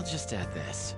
I'll just add this.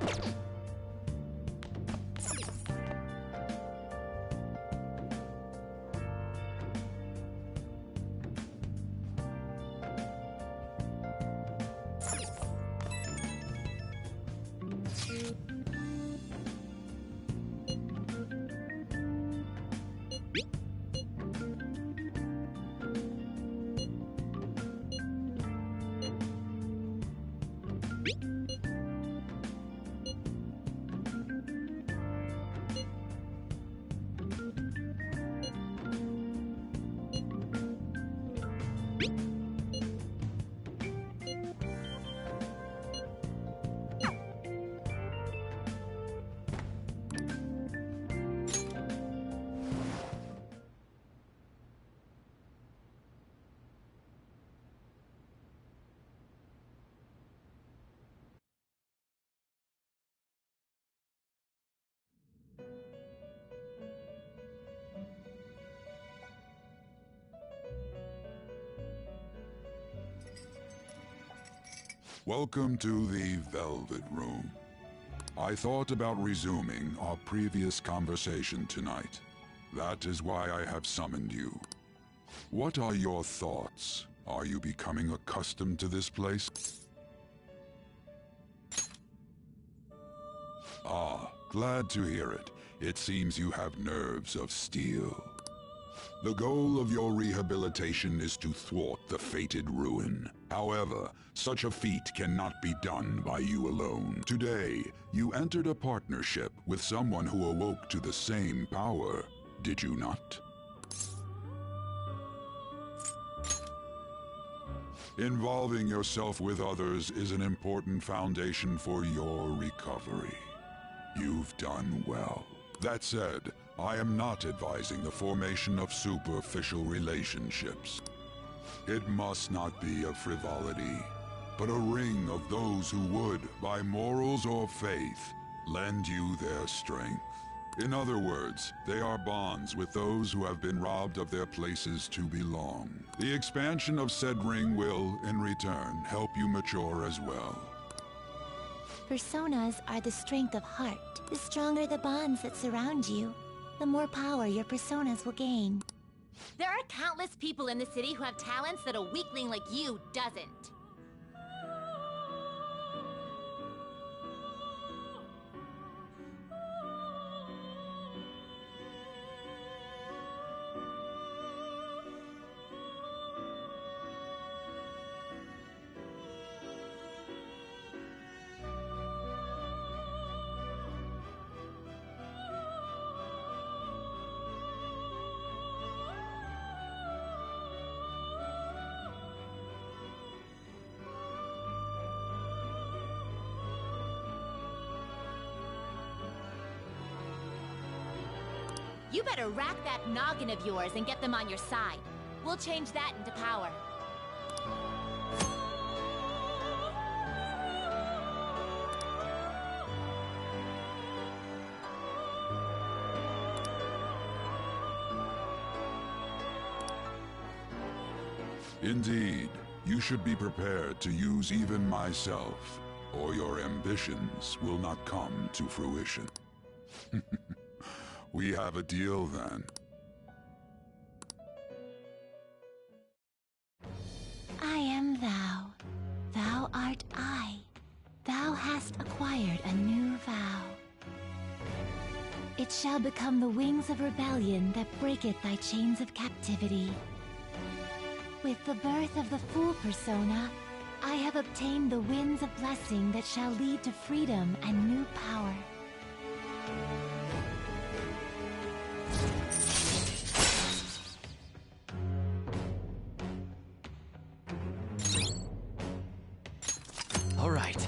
Welcome to the Velvet Room. I thought about resuming our previous conversation tonight. That is why I have summoned you. What are your thoughts? Are you becoming accustomed to this place? Ah, glad to hear it. It seems you have nerves of steel. The goal of your rehabilitation is to thwart the fated ruin. However, such a feat cannot be done by you alone. Today, you entered a partnership with someone who awoke to the same power, did you not? Involving yourself with others is an important foundation for your recovery. You've done well. That said, I am not advising the formation of superficial relationships. It must not be a frivolity, but a ring of those who would, by morals or faith, lend you their strength. In other words, they are bonds with those who have been robbed of their places to belong. The expansion of said ring will, in return, help you mature as well. Personas are the strength of heart. The stronger the bonds that surround you, the more power your personas will gain. There are countless people in the city who have talents that a weakling like you doesn't. You better rack that noggin of yours and get them on your side. We'll change that into power. Indeed, you should be prepared to use even myself, or your ambitions will not come to fruition. We have a deal then. I am thou. Thou art I. Thou hast acquired a new vow. It shall become the wings of rebellion that breaketh thy chains of captivity. With the birth of the Fool persona, I have obtained the winds of blessing that shall lead to freedom and new power. All right.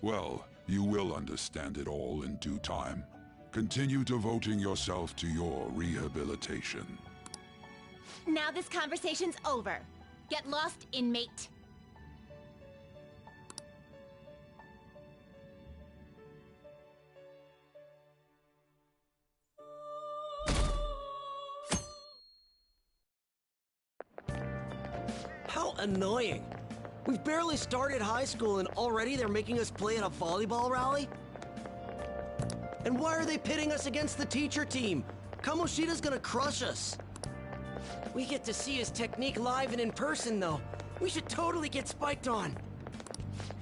Well, you will understand it all in due time. Continue devoting yourself to your rehabilitation. Now this conversation's over. Get lost, inmate. How annoying! We've barely started high school and already they're making us play at a volleyball rally? And why are they pitting us against the teacher team? Kamoshida's gonna crush us. We get to see his technique live and in person, though. We should totally get spiked on.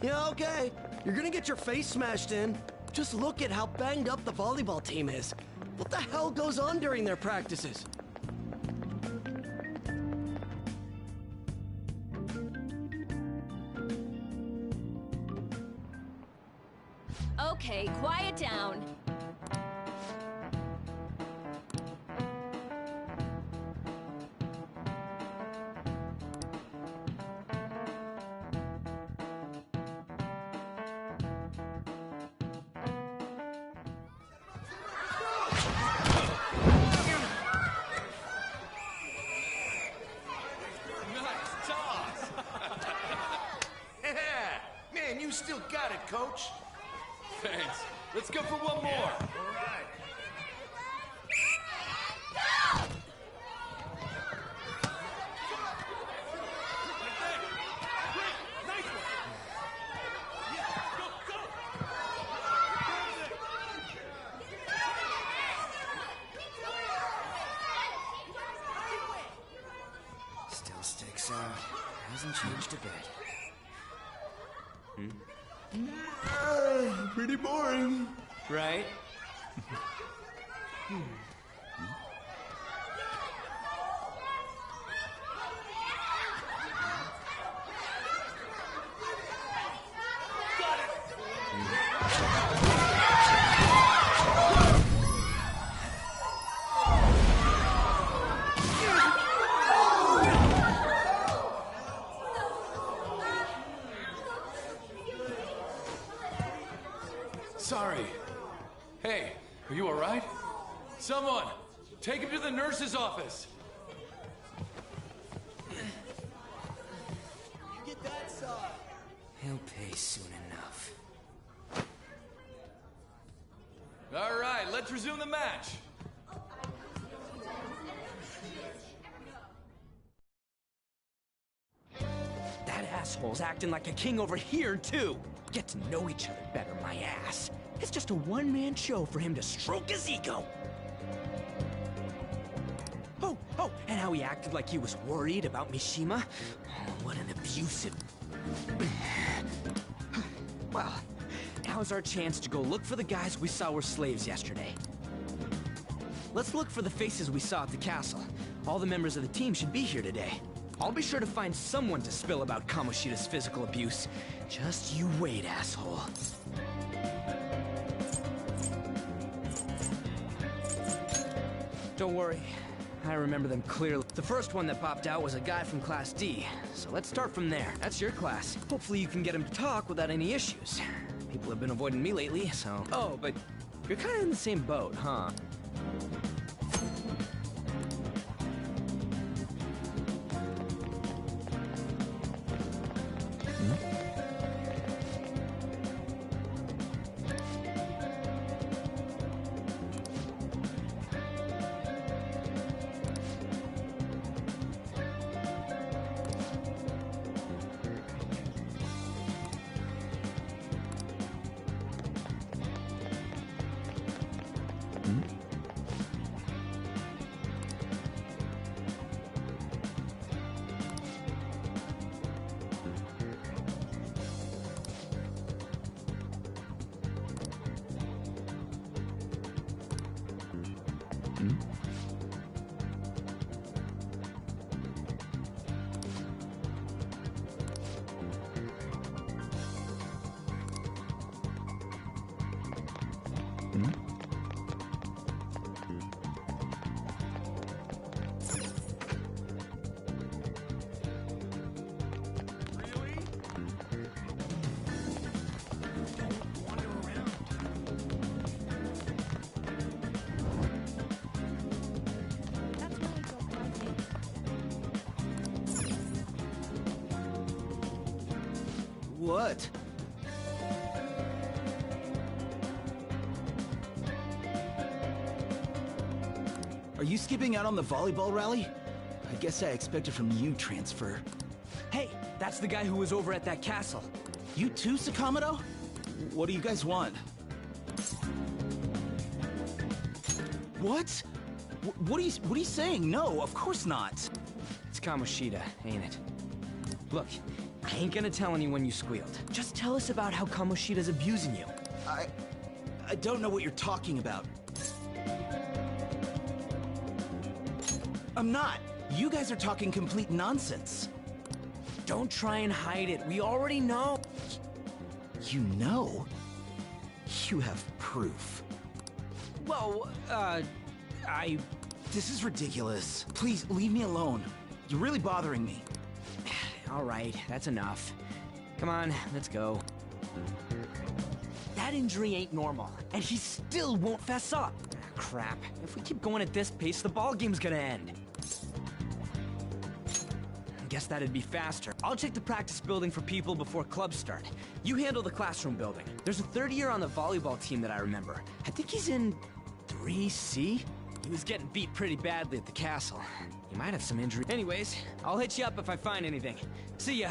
Yeah, okay. You're gonna get your face smashed in. Just look at how banged up the volleyball team is. What the hell goes on during their practices? Okay, quiet down. Man, you still got it, coach. Thanks. Let's go for one more. All right. Still sticks out. Hasn't changed a bit. Pretty boring. Right? Sorry. Hey, are you all right? Someone, take him to the nurse's office. Get that side. He'll pay soon enough. All right, let's resume the match. That asshole's acting like a king over here, too. Get to know each other better, my ass. It's just a one-man show for him to stroke his ego. Oh, and how he acted like he was worried about Mishima. Oh, what an abusive... Well, now's our chance to go look for the guys we saw were slaves yesterday. Let's look for the faces we saw at the castle. All the members of the team should be here today. I'll be sure to find someone to spill about Kamoshida's physical abuse. Just you wait, asshole. Don't worry. I remember them clearly. The first one that popped out was a guy from Class D, so let's start from there. That's your class. Hopefully you can get him to talk without any issues. People have been avoiding me lately, so... Oh, but you're kind of in the same boat, huh? What? Are you skipping out on the volleyball rally? I guess I expected from you, Transfer. Hey, that's the guy who was over at that castle. You too, Sakamoto? What do you guys want? What? What are you saying? No, of course not. It's Kamoshida, ain't it? Look, I ain't gonna tell anyone you squealed. Just tell us about how Kamoshida's abusing you. I don't know what you're talking about. I'm not. You guys are talking complete nonsense. Don't try and hide it. We already know. You know? You have proof. Well, This is ridiculous. Please, leave me alone. You're really bothering me. All right, that's enough. Come on, let's go. That injury ain't normal, and he still won't fess up. Crap. If we keep going at this pace, the ball game's gonna end. Guess that'd be faster. I'll check the practice building for people before clubs start. You handle the classroom building. There's a third year on the volleyball team that I remember. I think he's in 3C? He was getting beat pretty badly at the castle. He might have some injury. Anyways, I'll hit you up if I find anything. See ya.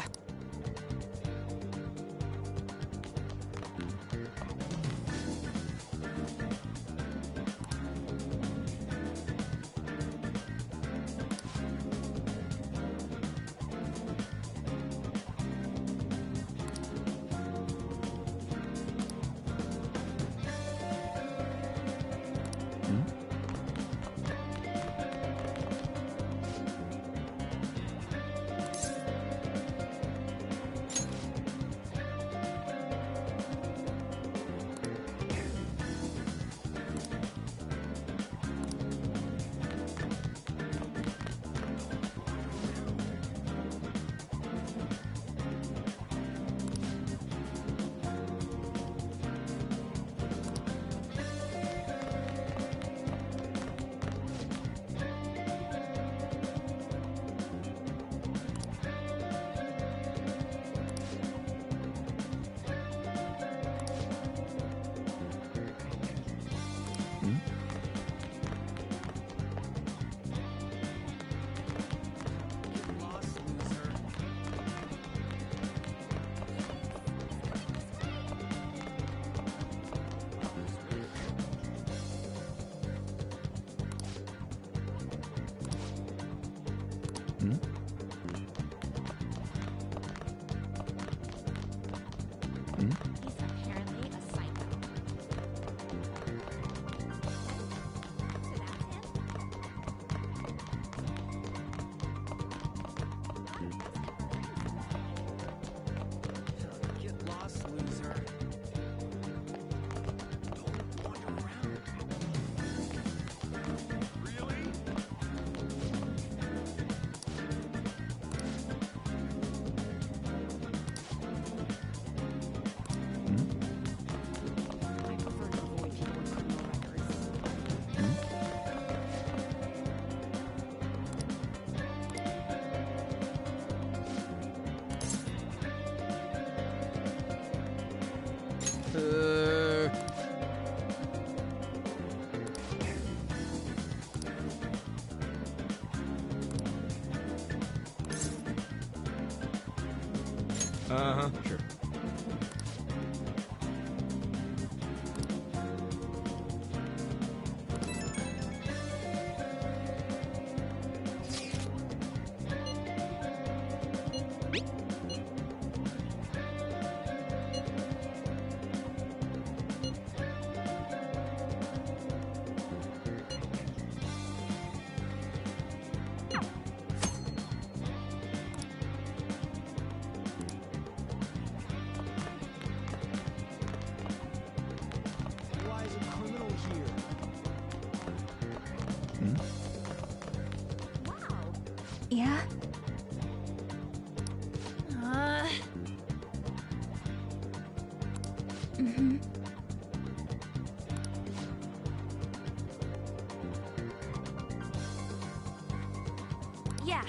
He's apparently a psycho. So that's him? Get lost, loser. Don't wander around. Really? Uh-huh, sure. Why is a criminal here? Yeah? Yeah.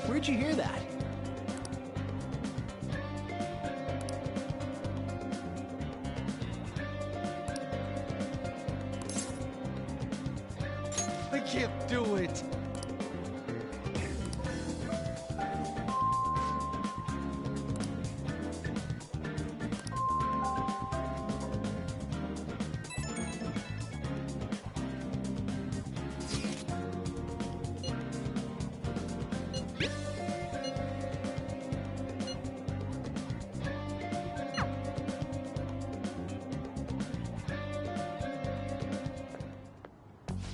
Where'd you hear that? I can't do it.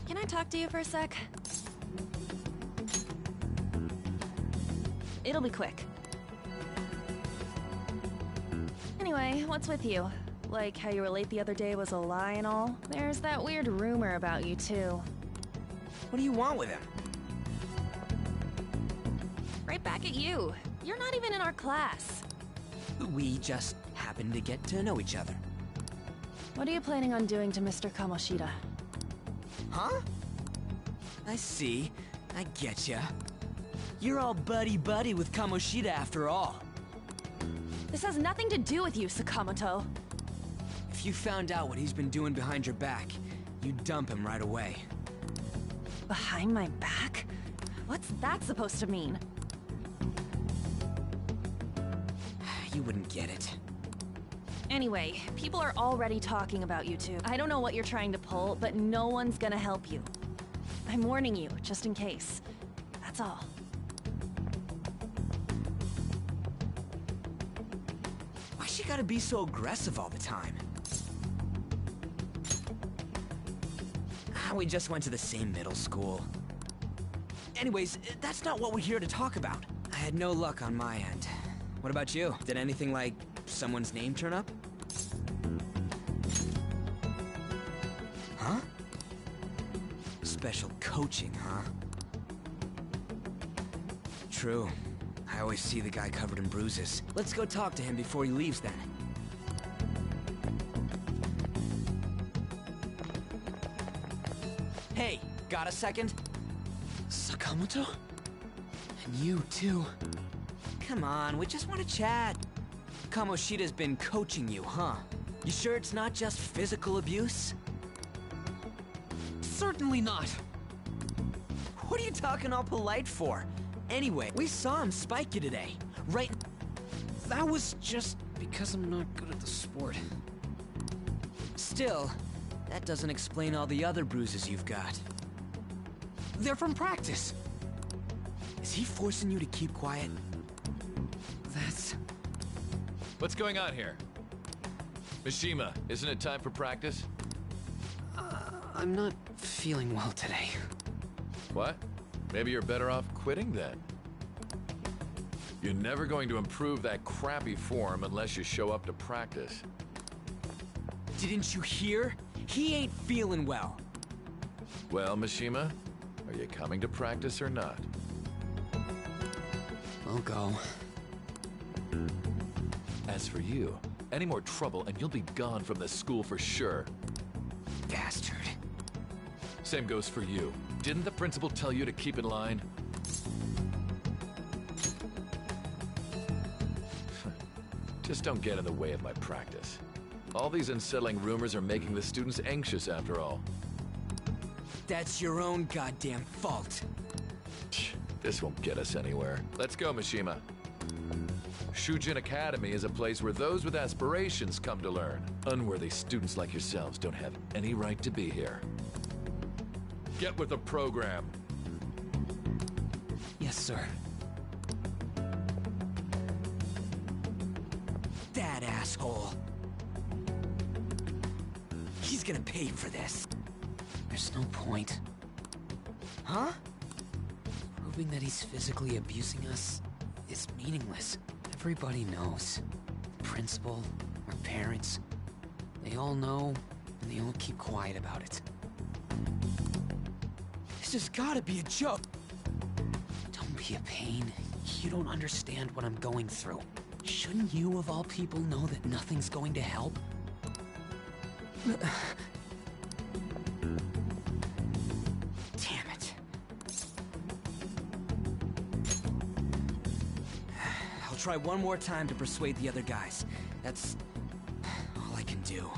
Can I talk to you for a sec? It'll be quick. Anyway, what's with you? Like how you were late the other day was a lie and all? There's that weird rumor about you too. What do you want with him? Right back at you. You're not even in our class. We just happened to get to know each other. What are you planning on doing to Mr. Kamoshida? Huh? I see. I getcha. You're all buddy-buddy with Kamoshida after all. This has nothing to do with you, Sakamoto. If you found out what he's been doing behind your back, you'd dump him right away. Behind my back? What's that supposed to mean? You wouldn't get it. Anyway, people are already talking about you two. I don't know what you're trying to pull, but no one's gonna help you. I'm warning you, just in case. That's all. Why she gotta be so aggressive all the time? We just went to the same middle school. Anyways, that's not what we're here to talk about. I had no luck on my end. What about you? Did anything like someone's name turn up? Huh? Special coaching, huh? True. I always see the guy covered in bruises. Let's go talk to him before he leaves then. Hey, got a second? Sakamoto? And you too. Come on, we just want to chat. Kamoshida's been coaching you, huh? You sure it's not just physical abuse? Certainly not. What are you talking all polite for? Anyway, we saw him spike you today, right? That was just because I'm not good at the sport. Still, that doesn't explain all the other bruises you've got. They're from practice. Is he forcing you to keep quiet? That's... What's going on here? Mishima, isn't it time for practice? I'm not feeling well today. What? Maybe you're better off quitting then. You're never going to improve that crappy form unless you show up to practice. Didn't you hear? He ain't feeling well. Well, Mishima, are you coming to practice or not? I'll go. As for you, Any more trouble and you'll be gone from this school for sure. Bastard. Same goes for you. Didn't the principal tell you to keep in line? Just don't get in the way of my practice. All these unsettling rumors are making the students anxious after all. That's your own goddamn fault. This won't get us anywhere. Let's go, Mishima. Shujin Academy is a place where those with aspirations come to learn. Unworthy students like yourselves don't have any right to be here. Get with the program. Yes, sir. That asshole. He's gonna pay for this. There's no point. Huh? Proving that he's physically abusing us is meaningless. Everybody knows. The principal, our parents, they all know, and they all keep quiet about it. This has gotta be a joke. Don't be a pain. You don't understand what I'm going through. Shouldn't you, of all people, know that nothing's going to help? Damn it. I'll try one more time to persuade the other guys. That's all I can do.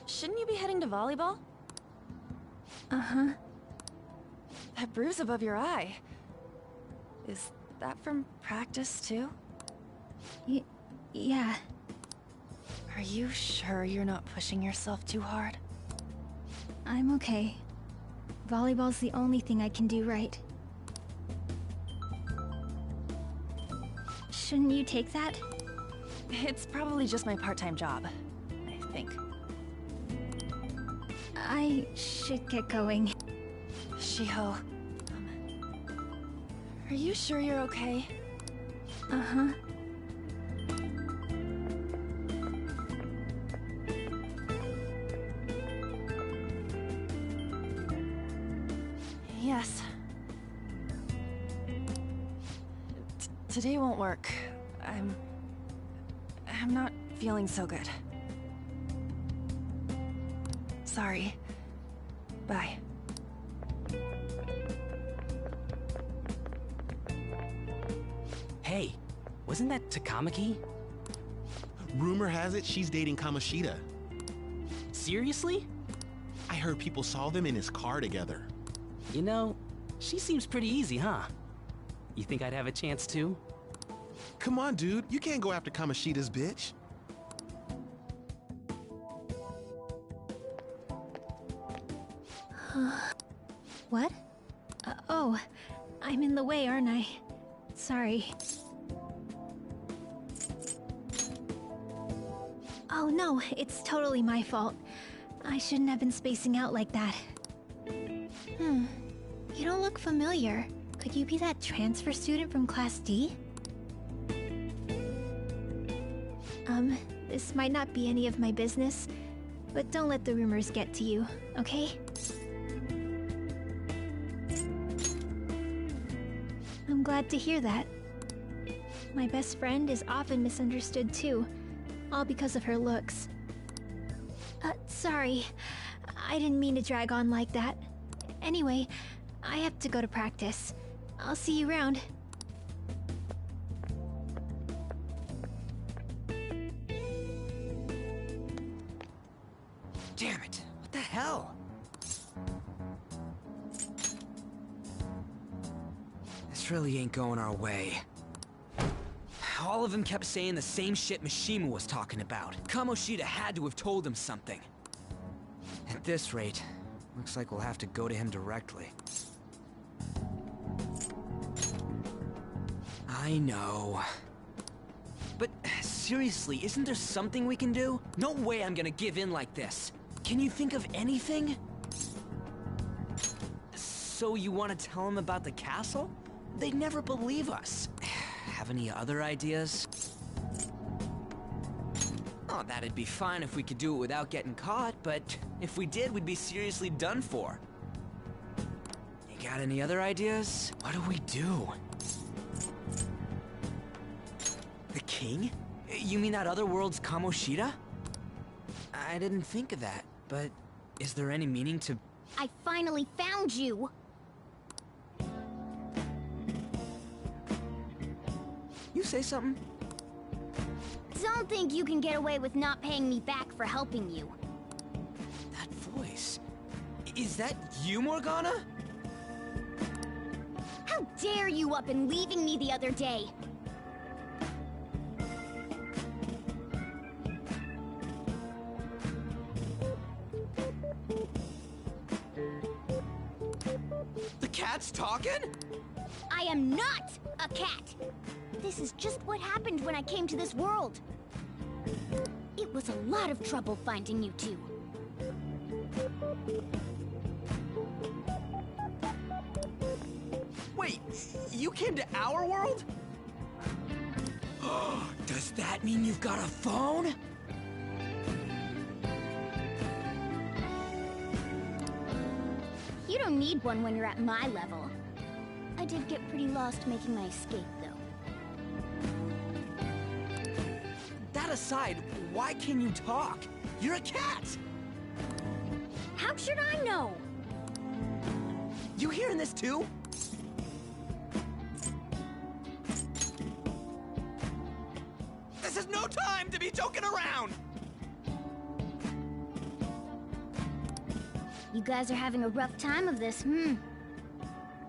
Shouldn't you be heading to volleyball? Uh-huh. That bruise above your eye. Is that from practice, too? Yeah. Are you sure you're not pushing yourself too hard? I'm okay. Volleyball's the only thing I can do right. Shouldn't you take that? It's probably just my part-time job, I think. I should get going. Shiho, are you sure you're okay? Uh-huh. Yes. Today won't work. I'm not feeling so good. Sorry. Bye. Hey, wasn't that Takamaki? Rumor has it she's dating Kamoshida. Seriously? I heard people saw them in his car together. You know, she seems pretty easy, huh? You think I'd have a chance too? Come on, dude. You can't go after Kamoshida's bitch. What? Oh, I'm in the way, aren't I? Sorry. Oh no, it's totally my fault. I shouldn't have been spacing out like that. You don't look familiar. Could you be that transfer student from Class D? This might not be any of my business, but don't let the rumors get to you, okay? I'm glad to hear that. My best friend is often misunderstood too, all because of her looks. Sorry. I didn't mean to drag on like that. Anyway, I have to go to practice. I'll see you around. Damn it, what the hell? This really ain't going our way. All of them kept saying the same shit Mishima was talking about. Kamoshida had to have told him something. At this rate, looks like we'll have to go to him directly. I know. But seriously, isn't there something we can do? No way I'm gonna give in like this. Can you think of anything? So you want to tell him about the castle? They'd never believe us. Have any other ideas? Oh, that'd be fine if we could do it without getting caught, but if we did, we'd be seriously done for. You got any other ideas? What do we do? The king? You mean that other world's Kamoshida? I didn't think of that, but is there any meaning to... I finally found you! You say something? Don't think you can get away with not paying me back for helping you. That voice... Is that you, Morgana? How dare you up and leaving me the other day? The cat's talking? I am not a cat! This is just what happened when I came to this world. It was a lot of trouble finding you two. Wait, you came to our world? Does that mean you've got a phone? You don't need one when you're at my level. I did get pretty lost making my escape, though. That aside, why can you talk? You're a cat! How should I know? You hearing this too? This is no time to be joking around! You guys are having a rough time of this,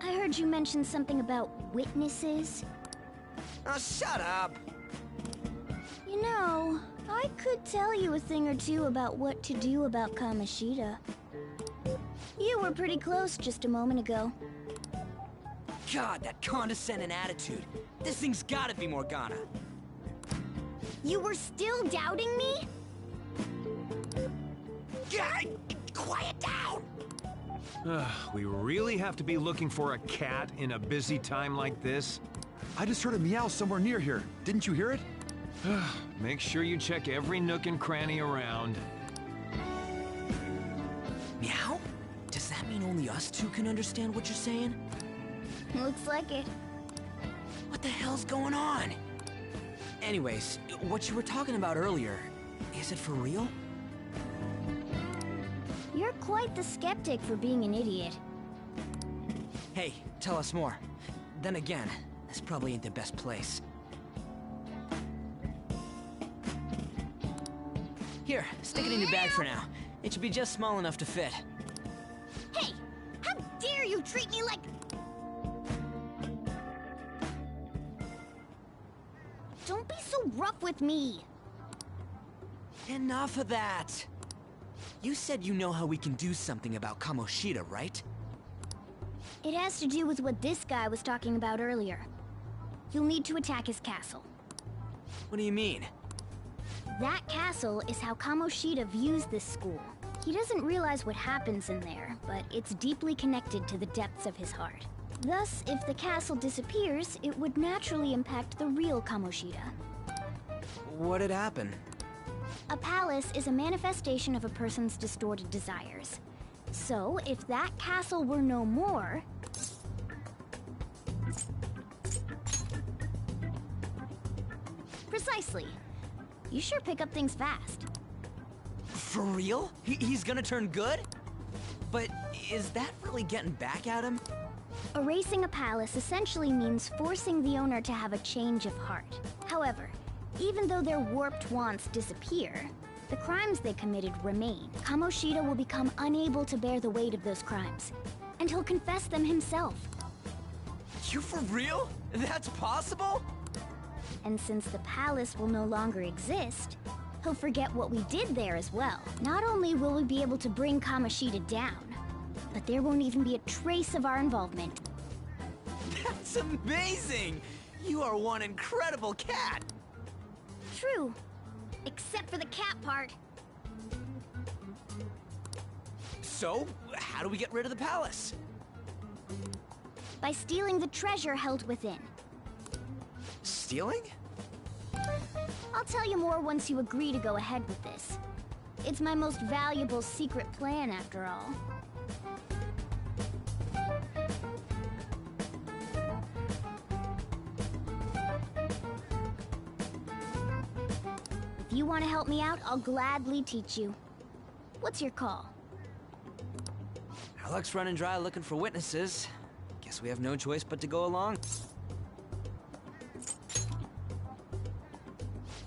I heard you mention something about witnesses. Oh, shut up! You know, I could tell you a thing or two about what to do about Kamoshida. You were pretty close just a moment ago. God, that condescending attitude. This thing's gotta be Morgana. You were still doubting me? God, quiet down! We really have to be looking for a cat in a busy time like this? I just heard a meow somewhere near here. Didn't you hear it? Make sure you check every nook and cranny around. Meow? Does that mean only us two can understand what you're saying? Looks like it. What the hell's going on? Anyways, what you were talking about earlier, is it for real? You're quite the skeptic for being an idiot. Hey, tell us more. Then again, this probably ain't the best place. Here, stick it in your bag for now. It should be just small enough to fit. Hey! How dare you treat me like... Don't be so rough with me! Enough of that! You said you know how we can do something about Kamoshida, right? It has to do with what this guy was talking about earlier. You'll need to attack his castle. What do you mean? That castle is how Kamoshida views this school. He doesn't realize what happens in there, but it's deeply connected to the depths of his heart. Thus, if the castle disappears, it would naturally impact the real Kamoshida. What'd happen? A palace is a manifestation of a person's distorted desires. So, if that castle were no more... Precisely. You sure pick up things fast. For real? He's gonna turn good? But is that really getting back at him? Erasing a palace essentially means forcing the owner to have a change of heart. However, even though their warped wants disappear, the crimes they committed remain. Kamoshida will become unable to bear the weight of those crimes, and he'll confess them himself. You for real? That's possible? And since the palace will no longer exist, he'll forget what we did there as well. Not only will we be able to bring Kamoshida down, but there won't even be a trace of our involvement. That's amazing! You are one incredible cat! True. Except for the cat part. So, how do we get rid of the palace? By stealing the treasure held within. Stealing? I'll tell you more once you agree to go ahead with this. It's my most valuable secret plan, after all. If you want to help me out, I'll gladly teach you. What's your call? Our luck's running dry looking for witnesses. Guess we have no choice but to go along.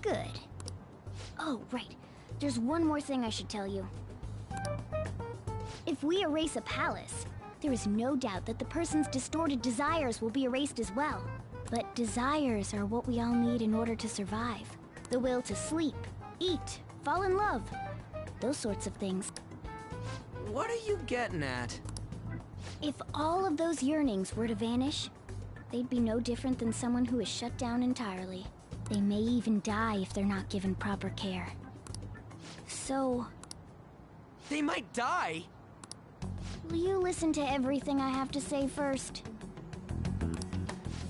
Good. Oh, right. There's one more thing I should tell you. If we erase a palace, there is no doubt that the person's distorted desires will be erased as well. But desires are what we all need in order to survive. The will to sleep, eat, fall in love. Those sorts of things. What are you getting at? If all of those yearnings were to vanish, they'd be no different than someone who is shut down entirely. They may even die if they're not given proper care. So... They might die? Will you listen to everything I have to say first?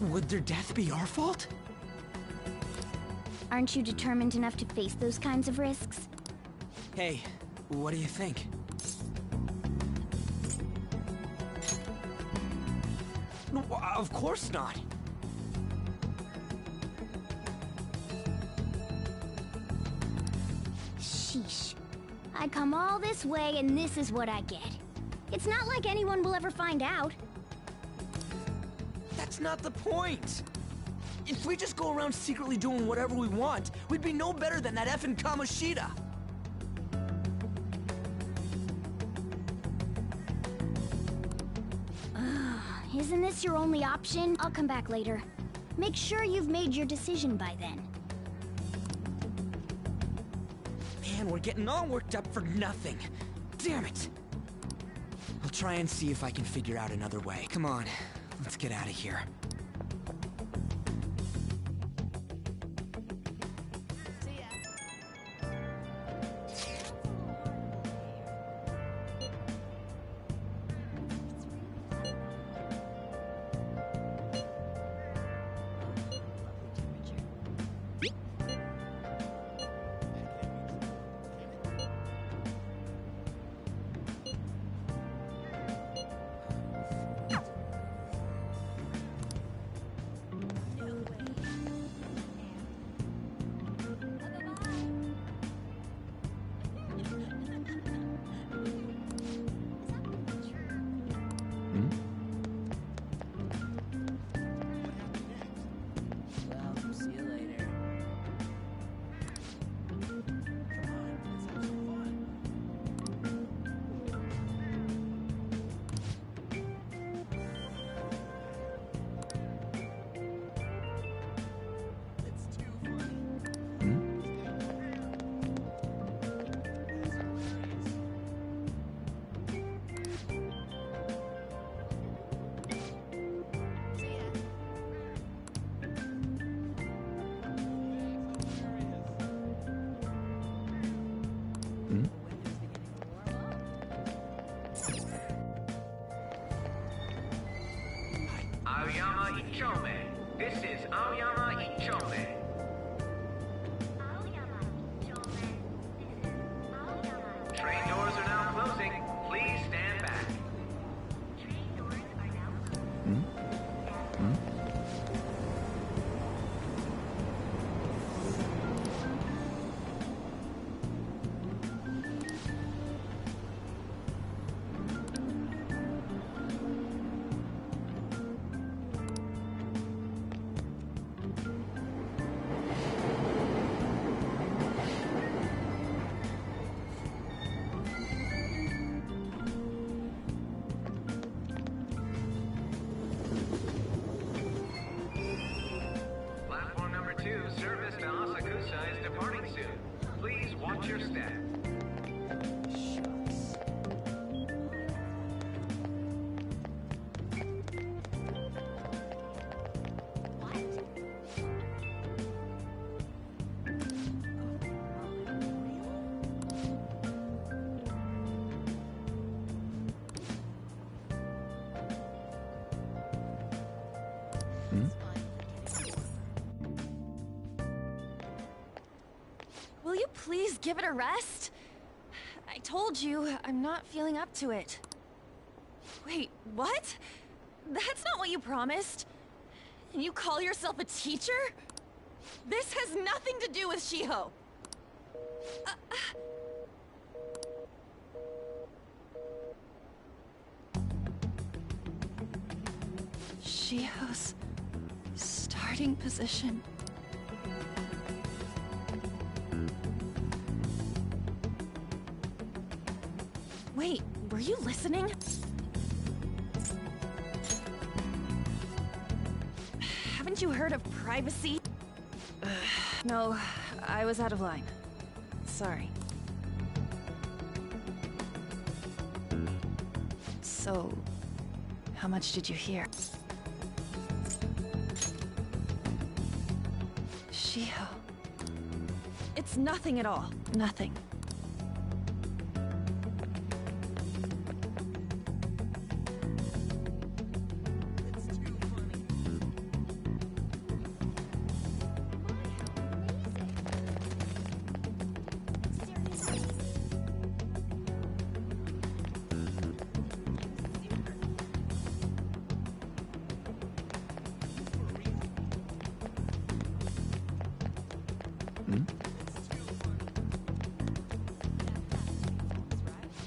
Would their death be our fault? Aren't you determined enough to face those kinds of risks? Hey, what do you think? No, of course not. Sheesh. I come all this way and this is what I get. It's not like anyone will ever find out. That's not the point. If we just go around secretly doing whatever we want, we'd be no better than that effing Kamoshida. Isn't this your only option? I'll come back later. Make sure you've made your decision by then. Man, we're getting all worked up for nothing. Damn it. I'll try and see if I can figure out another way. Come on, let's get out of here. service to Asakusa is departing soon. Please watch your step. Will you please give it a rest? I told you, I'm not feeling up to it. Wait, what? That's not what you promised. And you call yourself a teacher? This has nothing to do with Shiho. Shiho's starting position. Wait, were you listening? Haven't you heard of privacy? No, I was out of line. Sorry. So, how much did you hear? Shiho. It's nothing at all. Nothing.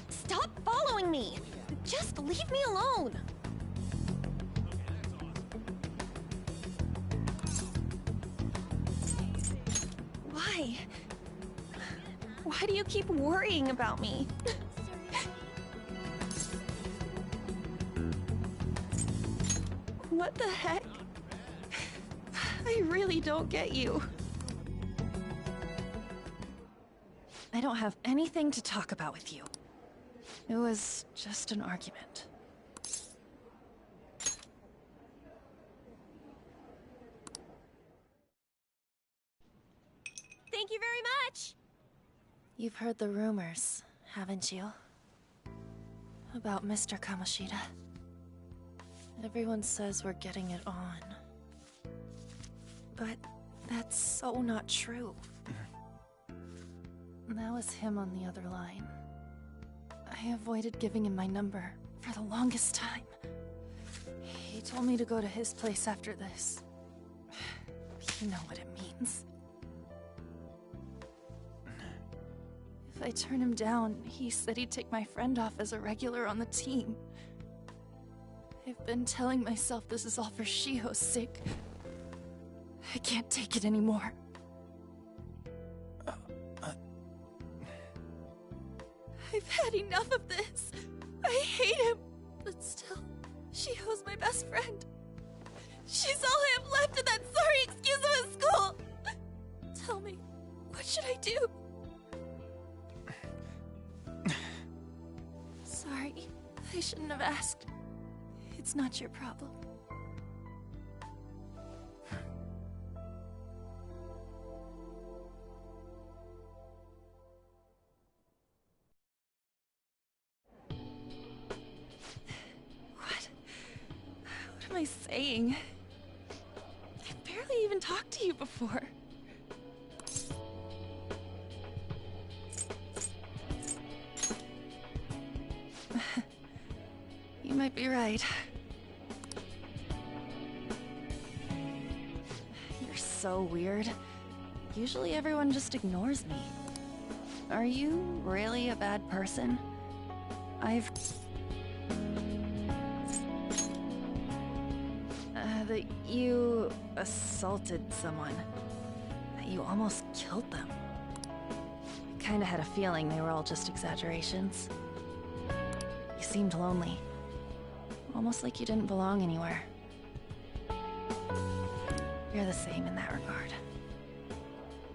Stop following me! Just leave me alone! Why? Why do you keep worrying about me? What the heck? I really don't get you. I don't have anything to talk about with you. It was just an argument. Thank you very much! You've heard the rumors, haven't you? About Mr. Kamoshida. Everyone says we're getting it on. But that's so not true. That was him on the other line. I avoided giving him my number for the longest time. He told me to go to his place after this. You know what it means. If I turn him down, he said he'd take my friend off as a regular on the team. I've been telling myself this is all for Shiho's sake. I can't take it anymore. I've had enough of this. I hate him. But still, Shiho's my best friend. She's all I have left in that sorry excuse of a school. Tell me, what should I do? Sorry, I shouldn't have asked. It's not your problem. What am I saying? I've barely even talked to you before. You might be right. You're so weird. Usually everyone just ignores me. Are you really a bad person? That you assaulted someone. That you almost killed them. I kinda had a feeling they were all just exaggerations. You seemed lonely. Almost like you didn't belong anywhere. You're the same in that regard.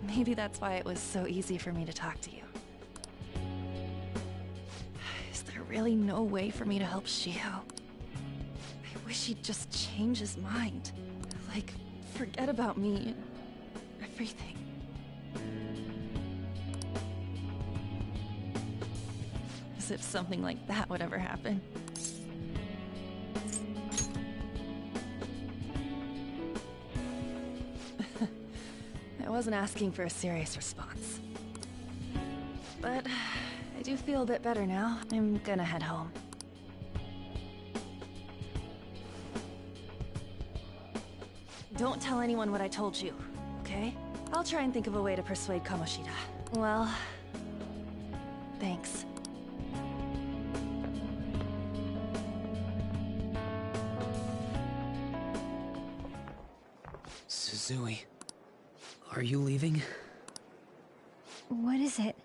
Maybe that's why it was so easy for me to talk to you. Is there really no way for me to help Shio? I wish he'd just change his mind. Like, forget about me and everything. As if something like that would ever happen. I wasn't asking for a serious response. But I do feel a bit better now. I'm gonna head home. Don't tell anyone what I told you, okay? I'll try and think of a way to persuade Kamoshida. Well, thanks. Suzui, are you leaving? What is it?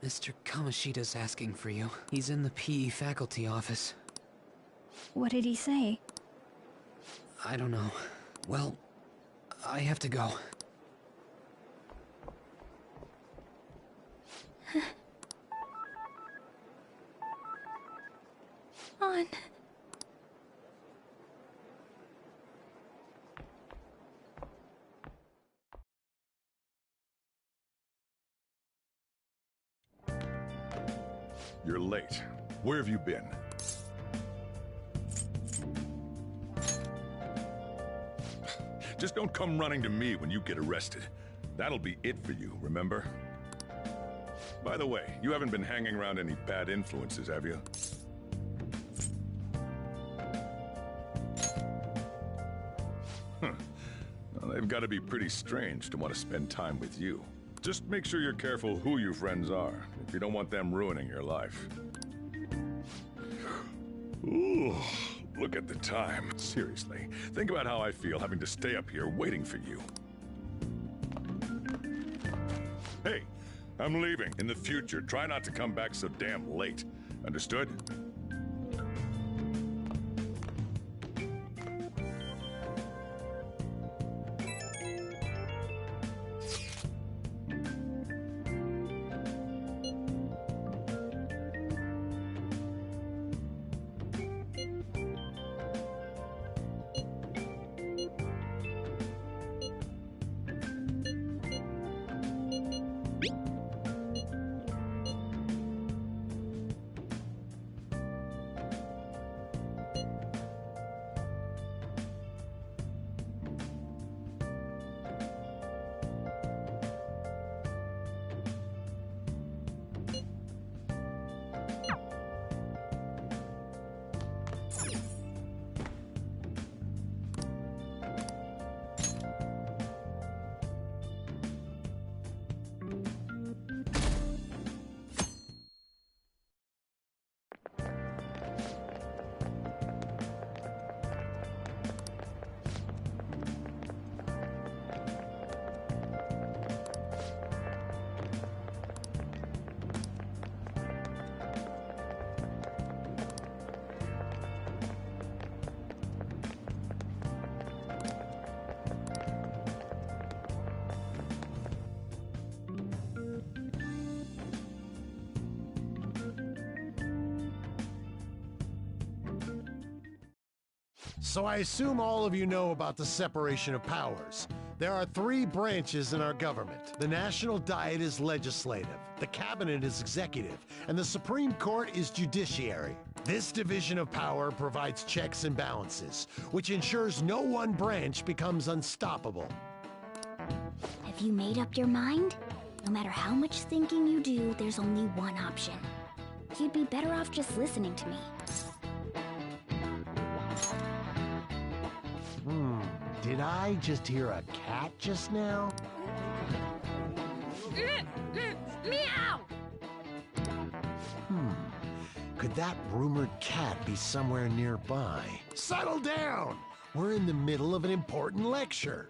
Mr. Kamoshida's asking for you. He's in the PE faculty office. What did he say? I don't know. Well, I have to go. On. You're late. Where have you been? Just don't come running to me when you get arrested. That'll be it for you, remember? By the way, you haven't been hanging around any bad influences, have you? Well, they've got to be pretty strange to want to spend time with you. Just make sure you're careful who your friends are, if you don't want them ruining your life. Ooh, look at the time. Seriously, think about how I feel having to stay up here waiting for you. Hey, I'm leaving. In the future, try not to come back so damn late. Understood? So I assume all of you know about the separation of powers. There are three branches in our government. The National Diet is legislative, the Cabinet is executive, and the Supreme Court is judiciary. This division of power provides checks and balances, which ensures no one branch becomes unstoppable. Have you made up your mind? No matter how much thinking you do, there's only one option. You'd be better off just listening to me. Did I just hear a cat just now? Meow! Could that rumored cat be somewhere nearby? Settle down! We're in the middle of an important lecture.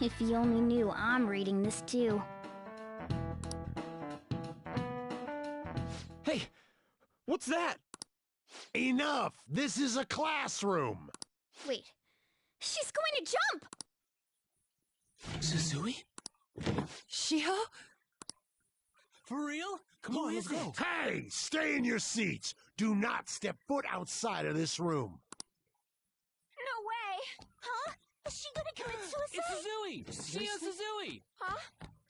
If you only knew I'm reading this too. Hey, what's that? Enough! This is a classroom! Wait, she's going to jump! Suzui? Shiho? For real? Come on, let's go. Hey, stay in your seats. Do not step foot outside of this room. No way! Huh? Is she gonna commit suicide? It's Suzui! Shio Suzui! Huh?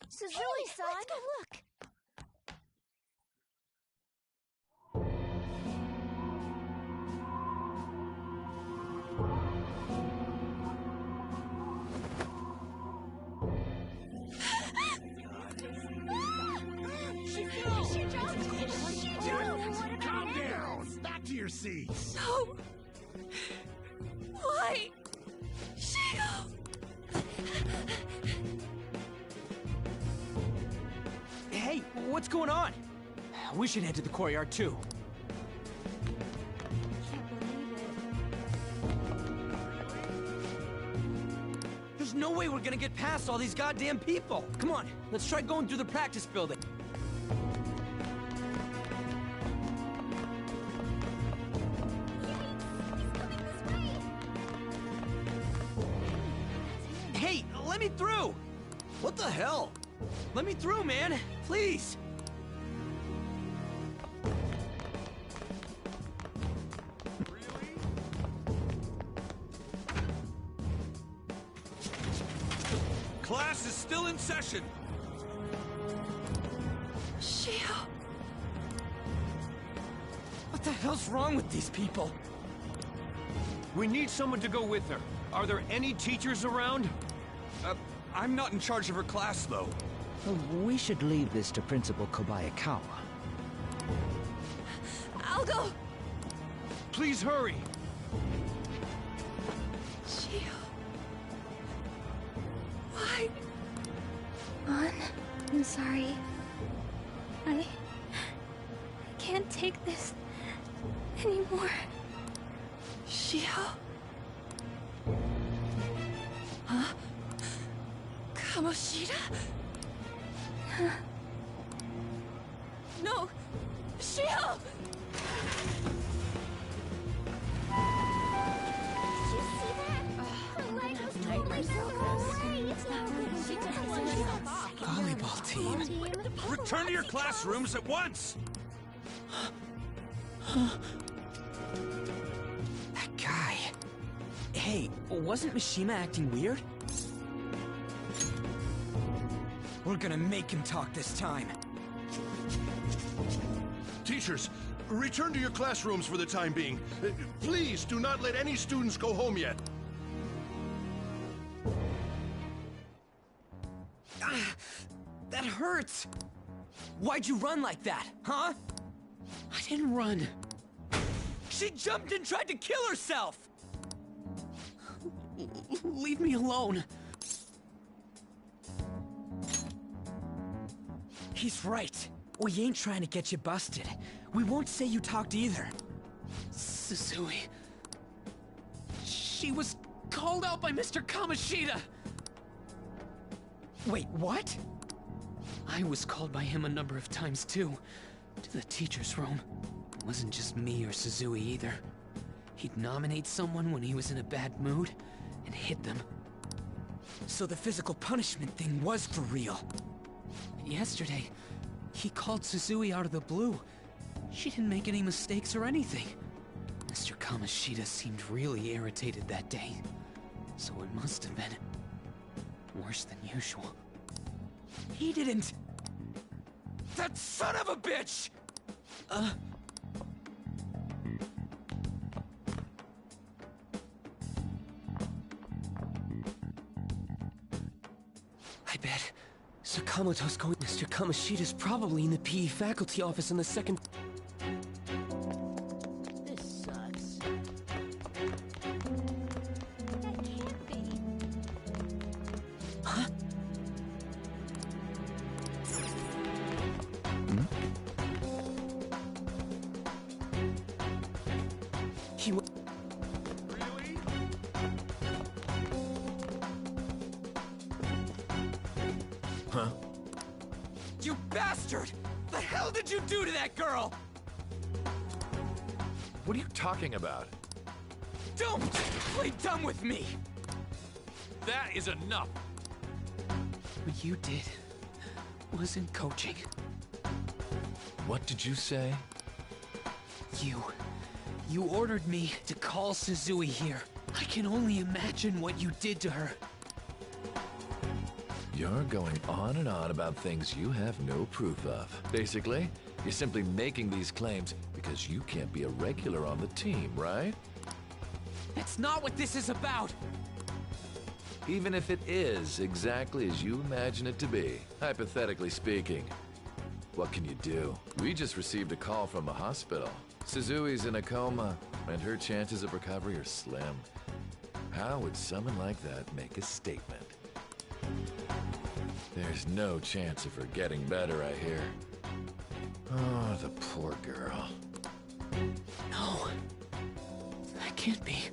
Suzui-san? Let's go look. Calm down! Back to your seats! No! Why? Shio! Hey, what's going on? We should head to the courtyard too. There's no way we're gonna get past all these goddamn people. Come on, let's try going through the practice building. Hey, let me through! What the hell? Let me through, man! Please! Class is still in session. Shio! What the hell's wrong with these people? We need someone to go with her. Are there any teachers around? I'm not in charge of her class, though. We should leave this to Principal Kobayakawa. I'll go! Please hurry! Shio... Why? An, I'm sorry. I can't take this anymore. Shio? Huh? Kamoshida? No! Shio! Volleyball team. Return to your classrooms at once! That guy. Hey, wasn't Mishima acting weird? We're gonna make him talk this time. Teachers, return to your classrooms for the time being. Please do not let any students go home yet. That hurts! Why'd you run like that, huh? I didn't run. She jumped and tried to kill herself! Leave me alone. He's right. We ain't trying to get you busted. We won't say you talked either. Suzui... She was called out by Mr. Kamoshida! Wait, what? I was called by him a number of times too. To the teacher's room. It wasn't just me or Suzui either. He'd nominate someone when he was in a bad mood, and hit them. So the physical punishment thing was for real. Yesterday, he called Suzui out of the blue. She didn't make any mistakes or anything. Mr. Kamoshida seemed really irritated that day. So it must have been worse than usual. He didn't... That son of a bitch! I bet Sakamoto's going... Mr. Kamoshida's probably in the PE faculty office in the second... This sucks. That can't be. Huh? He w... Really? Huh? You bastard! The hell did you do to that girl? What are you talking about? Don't play dumb with me! That is enough! What you did wasn't coaching. What did you say? You ordered me to call Suzui here. I can only imagine what you did to her. You're going on and on about things you have no proof of. Basically, you're simply making these claims because you can't be a regular on the team, right? That's not what this is about! Even if it is exactly as you imagine it to be, hypothetically speaking, what can you do? We just received a call from the hospital. Suzui's in a coma, and her chances of recovery are slim. How would someone like that make a statement? There's no chance of her getting better, I hear. Oh, the poor girl. No. That can't be.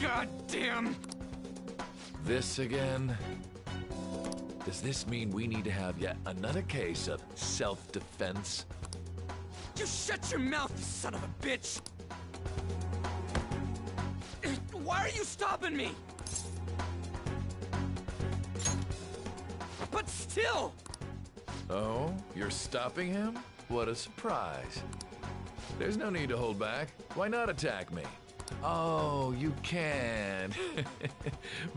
Goddamn! This again? Does this mean we need to have yet another case of self-defense? You shut your mouth, you son of a bitch! Why are you stopping me? But still! Oh, you're stopping him? What a surprise. There's no need to hold back. Why not attack me? Oh, you can.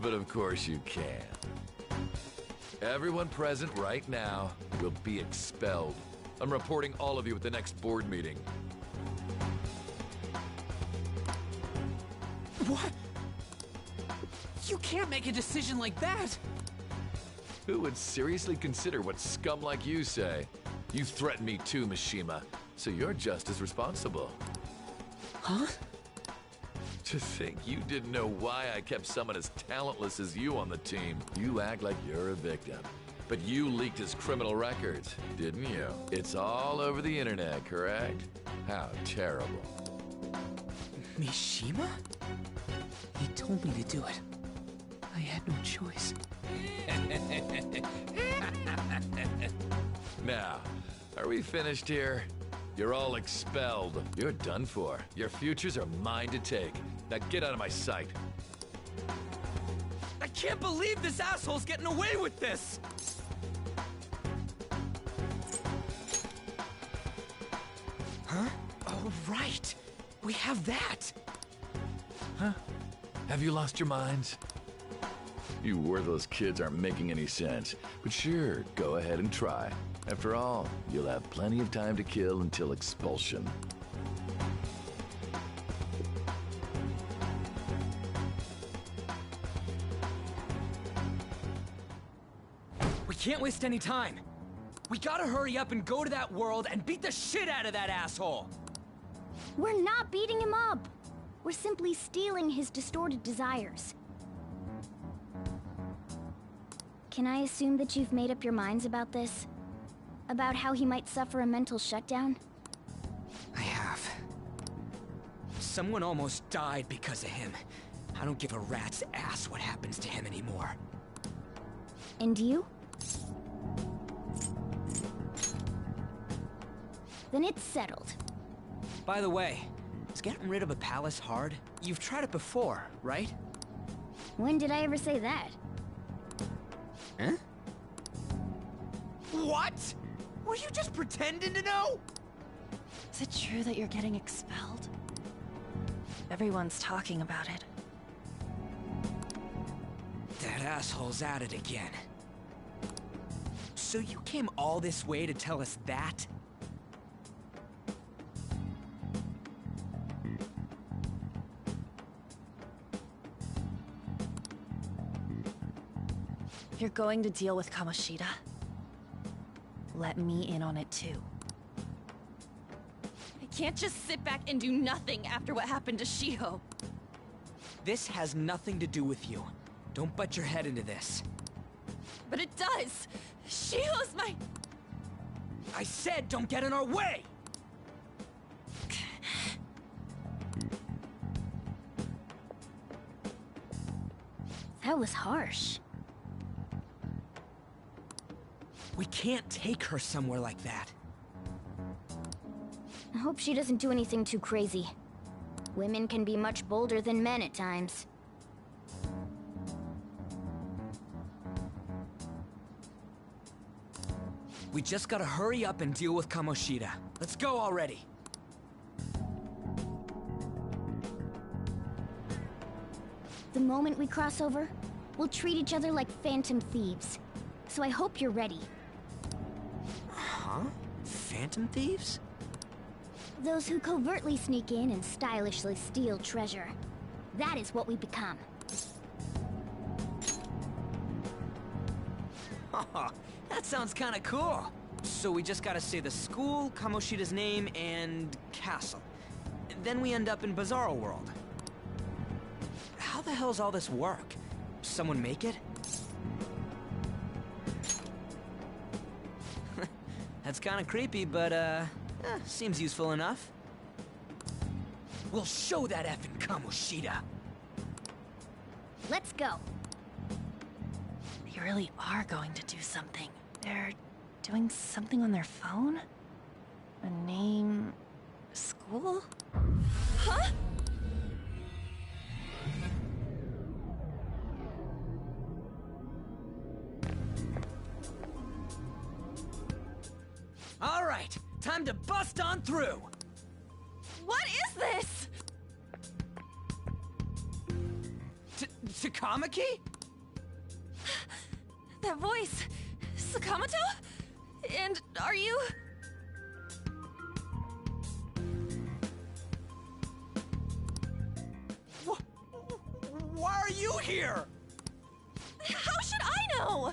But of course you can. Everyone present right now will be expelled. I'm reporting all of you at the next board meeting. What? You can't make a decision like that! Who would seriously consider what scum like you say? You threatened me too, Mishima, so you're just as responsible. Huh? To think you didn't know why I kept someone as talentless as you on the team. You act like you're a victim. But you leaked his criminal records, didn't you? It's all over the internet, correct? How terrible. Mishima? He told me to do it. I had no choice. Now, are we finished here? You're all expelled. You're done for. Your futures are mine to take. Now get out of my sight. I can't believe this asshole's getting away with this! Huh? Oh, right. We have that. Huh? Have you lost your minds? You worthless kids aren't making any sense. But sure, go ahead and try. After all, you'll have plenty of time to kill until expulsion. We can't waste any time. We gotta hurry up and go to that world and beat the shit out of that asshole! We're not beating him up! We're simply stealing his distorted desires. Can I assume that you've made up your minds about this? About how he might suffer a mental shutdown? I have. Someone almost died because of him. I don't give a rat's ass what happens to him anymore. And you? Then it's settled. By the way, is getting rid of a palace hard? You've tried it before, right? When did I ever say that? Huh? What? Were you just pretending to know? Is it true that you're getting expelled? Everyone's talking about it. That asshole's at it again. So you came all this way to tell us that? You're going to deal with Kamoshida. Let me in on it too. I can't just sit back and do nothing after what happened to Shiho. This has nothing to do with you. Don't butt your head into this. But it does! Shiho's my... I said don't get in our way! That was harsh. We can't take her somewhere like that. I hope she doesn't do anything too crazy. Women can be much bolder than men at times. We just gotta hurry up and deal with Kamoshida. Let's go already. The moment we cross over, we'll treat each other like phantom thieves. So I hope you're ready. Huh? Phantom thieves? Those who covertly sneak in and stylishly steal treasure. That is what we become. That sounds kinda cool. So we just gotta say the school, Kamoshida's name, and castle. Then we end up in Bizarro World. How the hell's all this work? Someone make it? That's kinda creepy, but seems useful enough. We'll show that effing Kamoshida. Let's go. They really are going to do something. They're doing something on their phone? A name... school? Huh? All right, time to bust on through. What is this? Takamaki? That voice... Sakamoto? And are you... Why are you here? How should I know?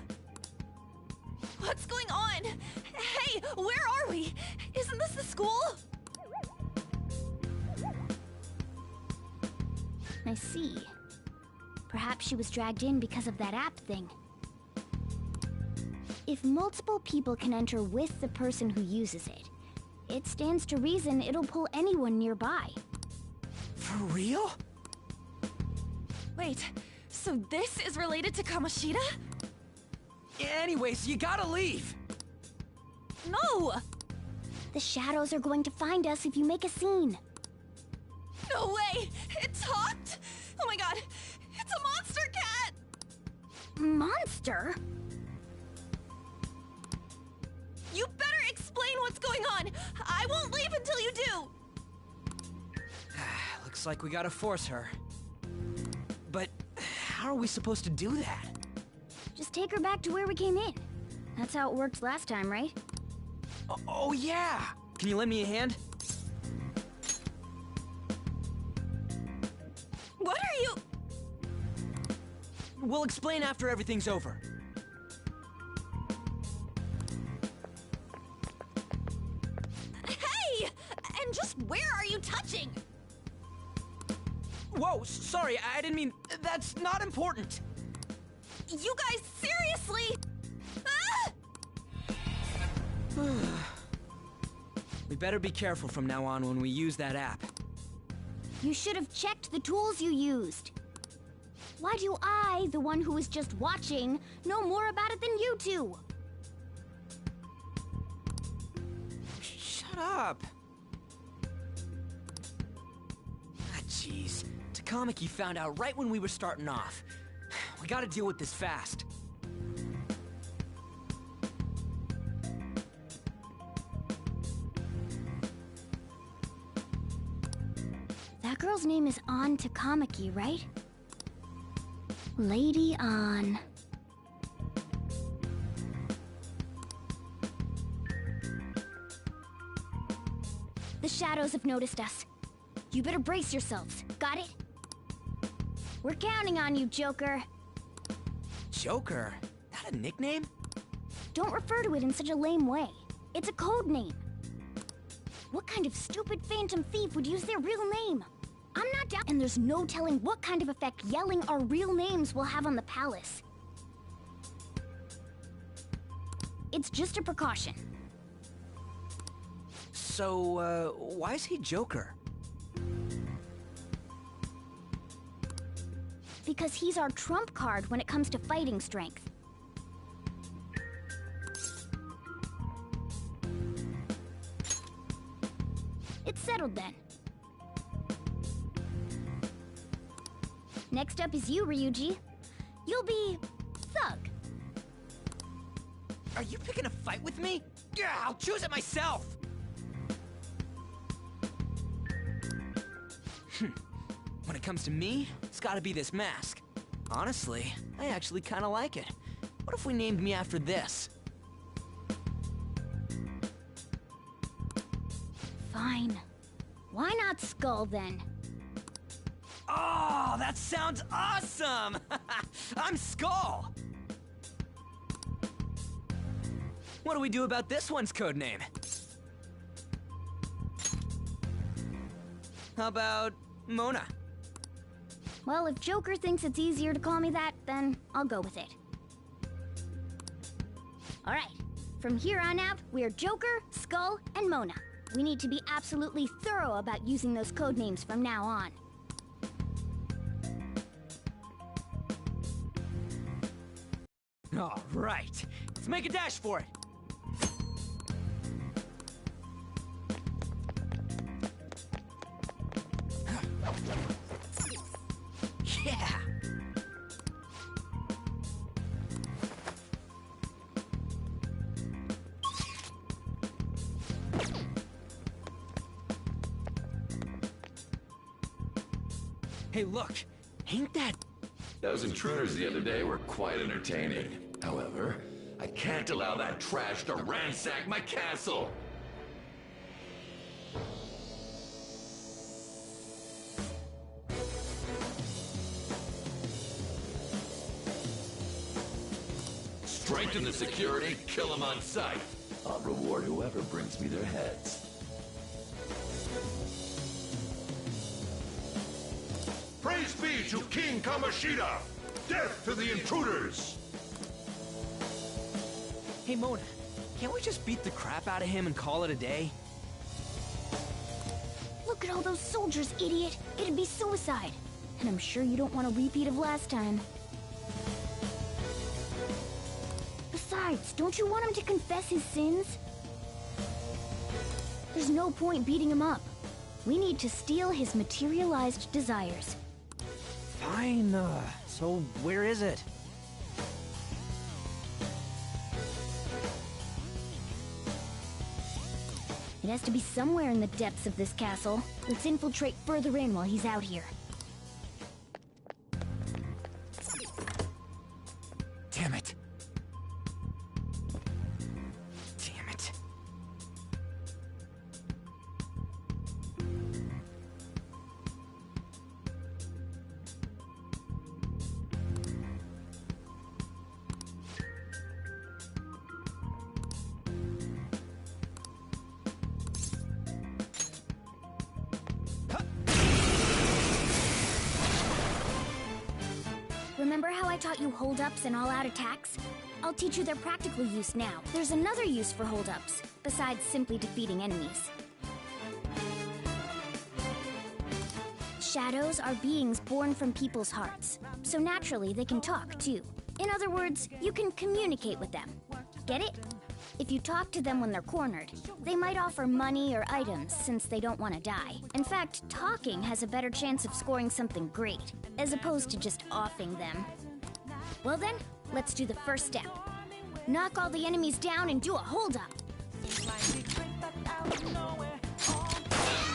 What's going on? Hey, where are we? Isn't this the school? I see. Perhaps she was dragged in because of that app thing. If multiple people can enter with the person who uses it, it stands to reason it'll pull anyone nearby. For real? Wait, so this is related to Kamoshida? Anyways, you gotta leave! No! The shadows are going to find us if you make a scene. No way! It talked? Oh my god! It's a monster cat! Monster? You better explain what's going on! I won't leave until you do! Looks like we gotta force her. But how are we supposed to do that? Just take her back to where we came in. That's how it worked last time, right? Oh yeah! Can you lend me a hand? What are you... We'll explain after everything's over. Hey! And just where are you touching? Whoa, sorry, I didn't mean... That's not important! You guys, seriously? Ah! We better be careful from now on when we use that app. You should have checked the tools you used. Why do I, the one who was just watching, know more about it than you two? Shut up! Ah, jeez. Takamaki found out right when we were starting off. We gotta deal with this fast. That girl's name is An Takamaki, right? Lady An. The shadows have noticed us. You better brace yourselves. Got it? We're counting on you, Joker. Joker? That a nickname? Don't refer to it in such a lame way. It's a code name. What kind of stupid phantom thief would use their real name? I'm not down, and there's no telling what kind of effect yelling our real names will have on the palace. It's just a precaution. So, why is he Joker? Because he's our trump card when it comes to fighting strength. It's settled then. Next up is you, Ryuji. You'll be... Thug. Are you picking a fight with me? Yeah, I'll choose it myself! When it comes to me, it's gotta be this mask. Honestly, I actually kinda like it. What if we named me after this? Fine. Why not Skull, then? Oh, that sounds awesome! I'm Skull! What do we do about this one's codename? How about Mona? Well, if Joker thinks it's easier to call me that, then I'll go with it. Alright, from here on out, we're Joker, Skull, and Mona. We need to be absolutely thorough about using those codenames from now on. All right, let's make a dash for it. Yeah! Hey, look! Ain't that... Those intruders the other day were quite entertaining. However, I can't allow that trash to ransack my castle! Strengthen the security, kill them on sight. I'll reward whoever brings me their heads. Praise be to King Kamoshida! Death to the intruders! Hey, Mona, can't we just beat the crap out of him and call it a day? Look at all those soldiers, idiot! It'd be suicide! And I'm sure you don't want a repeat of last time. Besides, don't you want him to confess his sins? There's no point beating him up. We need to steal his materialized desires. Fine, so where is it? It has to be somewhere in the depths of this castle. Let's infiltrate further in while he's out here. Damn it. Damn it. Remember how I taught you hold-ups and all-out attacks? I'll teach you their practical use now. There's another use for hold-ups, besides simply defeating enemies. Shadows are beings born from people's hearts, so naturally they can talk, too. In other words, you can communicate with them. Get it? If you talk to them when they're cornered, they might offer money or items since they don't want to die. In fact, talking has a better chance of scoring something great, as opposed to just offing them. Well then, let's do the first step. Knock all the enemies down and do a hold-up.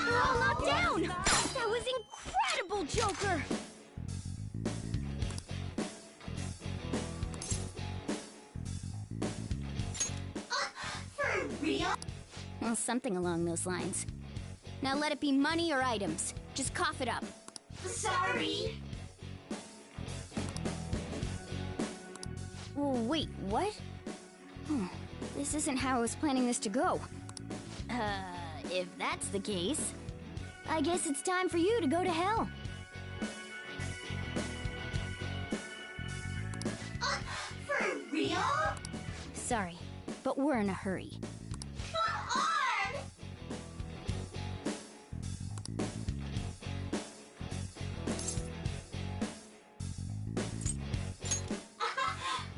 They're all knocked down! That was incredible, Joker! For real? Well, something along those lines. Now let it be money or items. Just cough it up. Sorry. Oh, wait, what? This isn't how I was planning this to go. If that's the case, I guess it's time for you to go to hell. For real? Sorry, but we're in a hurry. Come on!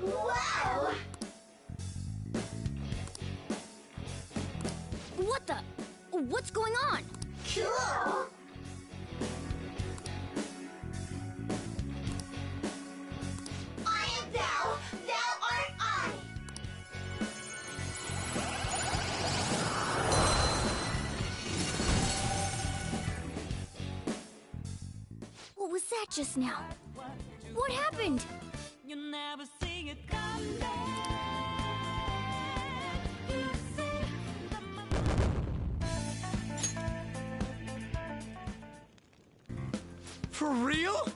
Wow! What the? What's going on? Cool! I am thou, thou art I! What was that just now? What happened? You never see it come back. For real?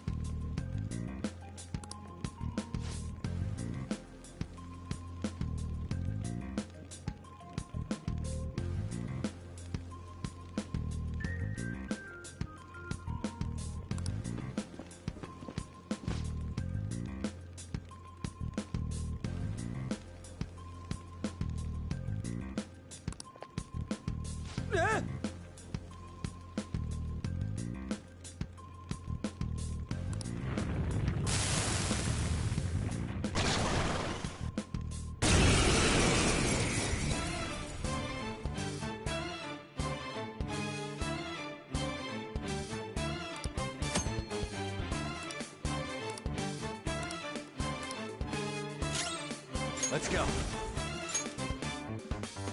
Let's go.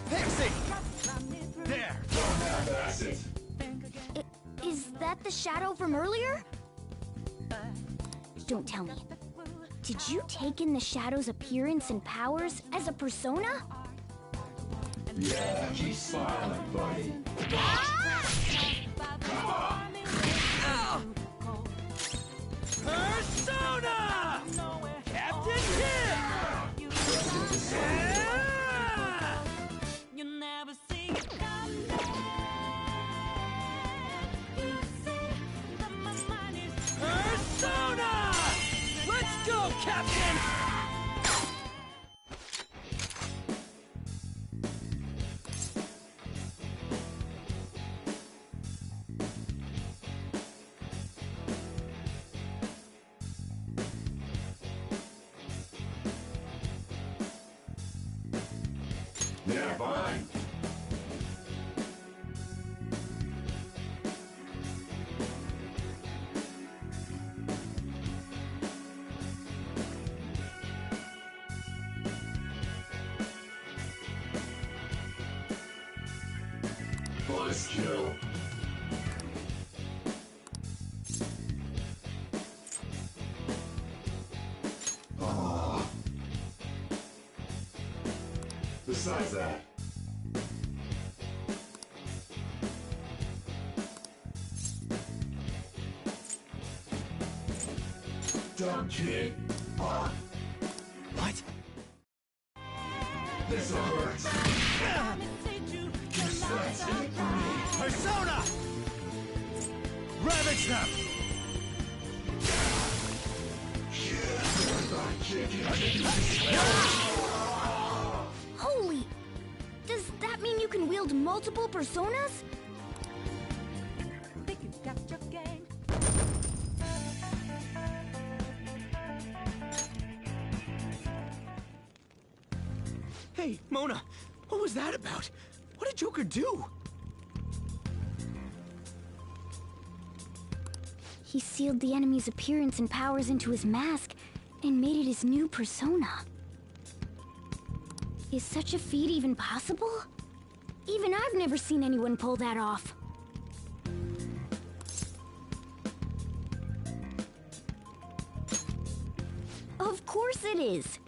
Pixie! There! Is that the shadow from earlier? Don't tell me. Did you take in the shadow's appearance and powers as a persona? Yeah, keep smiling, buddy. Persona! Captain Kim! You never see it come back. You see that my mind is Persona! Let's go, Captain! Yeah, fine. Let's kill. Besides that. Dumb kid. What? This hurts. Persona! Ravage them! Holy! Does that mean you can wield multiple personas? Think you got your game. Hey, Mona, what was that about? What did Joker do? He sealed the enemy's appearance and powers into his mask and made it his new persona. Is such a feat even possible? Even I've never seen anyone pull that off. Of course it is.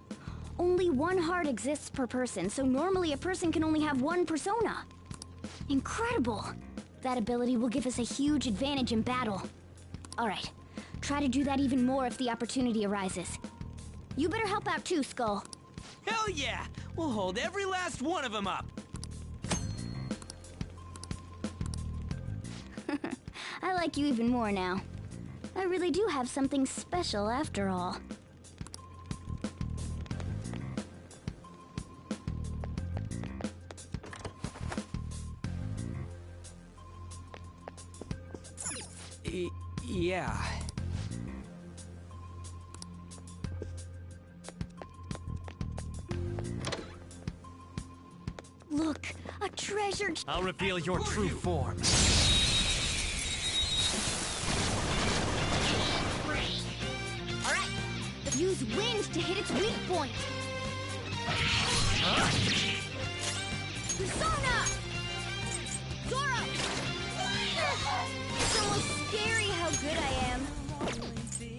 Only one heart exists per person, so normally a person can only have one persona. Incredible! That ability will give us a huge advantage in battle. Alright, try to do that even more if the opportunity arises. You better help out too, Skull. Hell yeah! We'll hold every last one of them up! I like you even more now. I really do have something special after all. Yeah. Look, a treasure. I'll reveal your true form. Use wind to hit its weak point. Persona! Zoro! It's almost scary how good I am.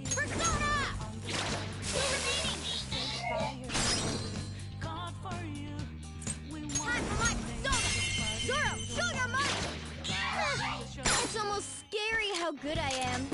Persona! Still remaining! Time for my persona! Zoro, show your might! It's almost scary how good I am.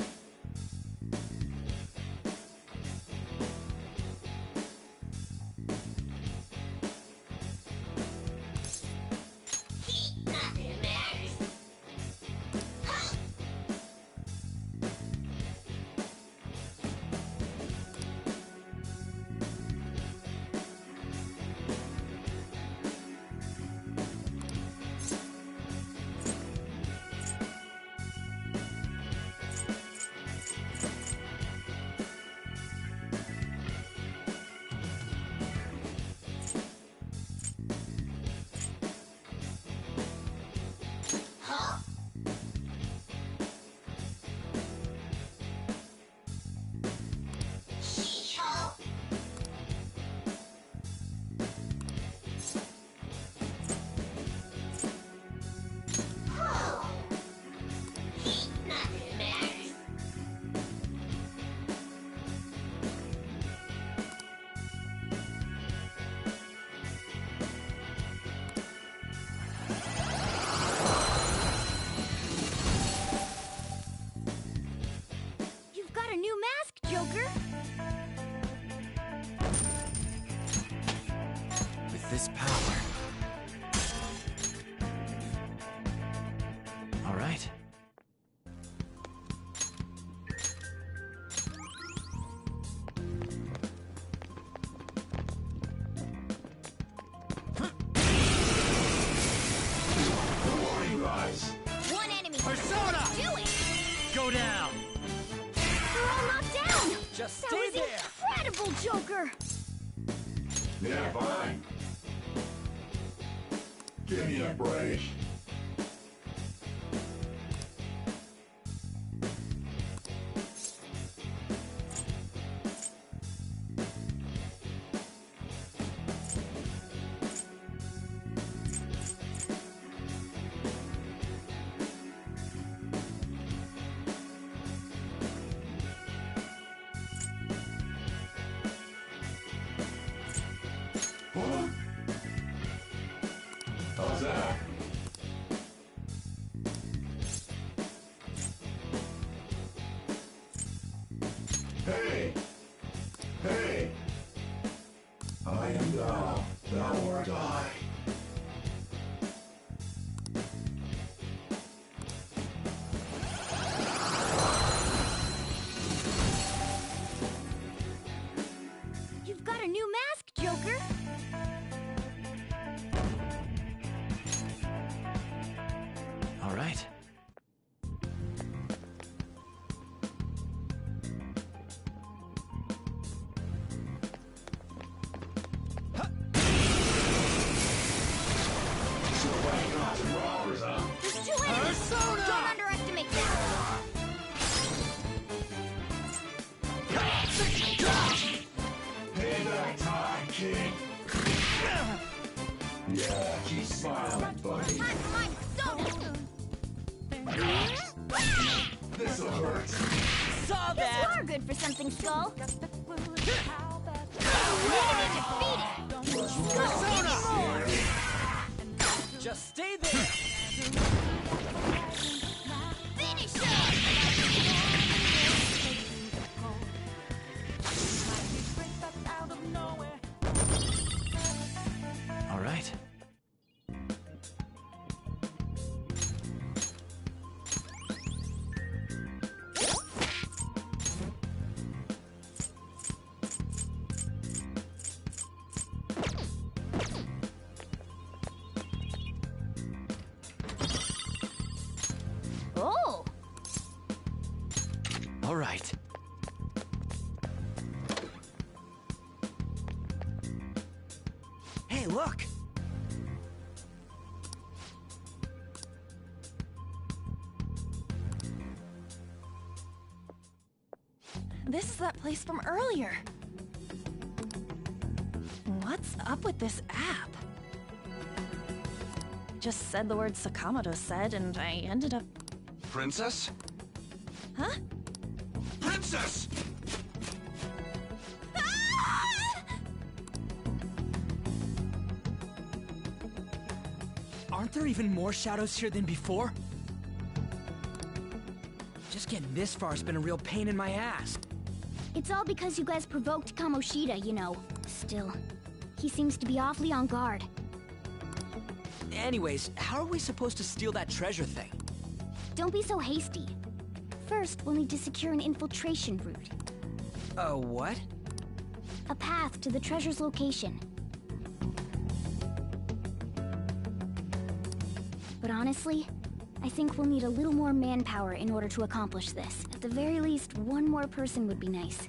This power. All right. One enemy. Persona! Do it! Go down! They're all knocked down! Just that stay was there! Incredible, Joker! Yeah, fine. Give me a break. Huh? How's that? Hey! Hey! I am thou, thou art I. You've got a new mask, Joker! All right. There's two enemies! Don't underestimate them! Payback time, kid. Yeah, keep smiling, buddy. Time for my persona! This'll hurt. Saw that! You are good for something, Skull! Persona! Just stay there! Finish All right. Oh! All right. Hey, look! This is that place from earlier. What's up with this app? Just said the word Sakamoto said, and I ended up... Princess? Huh? Princess! Aren't there even more shadows here than before? Just getting this far has been a real pain in my ass. It's all because you guys provoked Kamoshida, you know. Still, he seems to be awfully on guard. Anyways, how are we supposed to steal that treasure thing? Don't be so hasty. First, we'll need to secure an infiltration route. What? A path to the treasure's location. But honestly, I think we'll need a little more manpower in order to accomplish this. At the very least, one more person would be nice.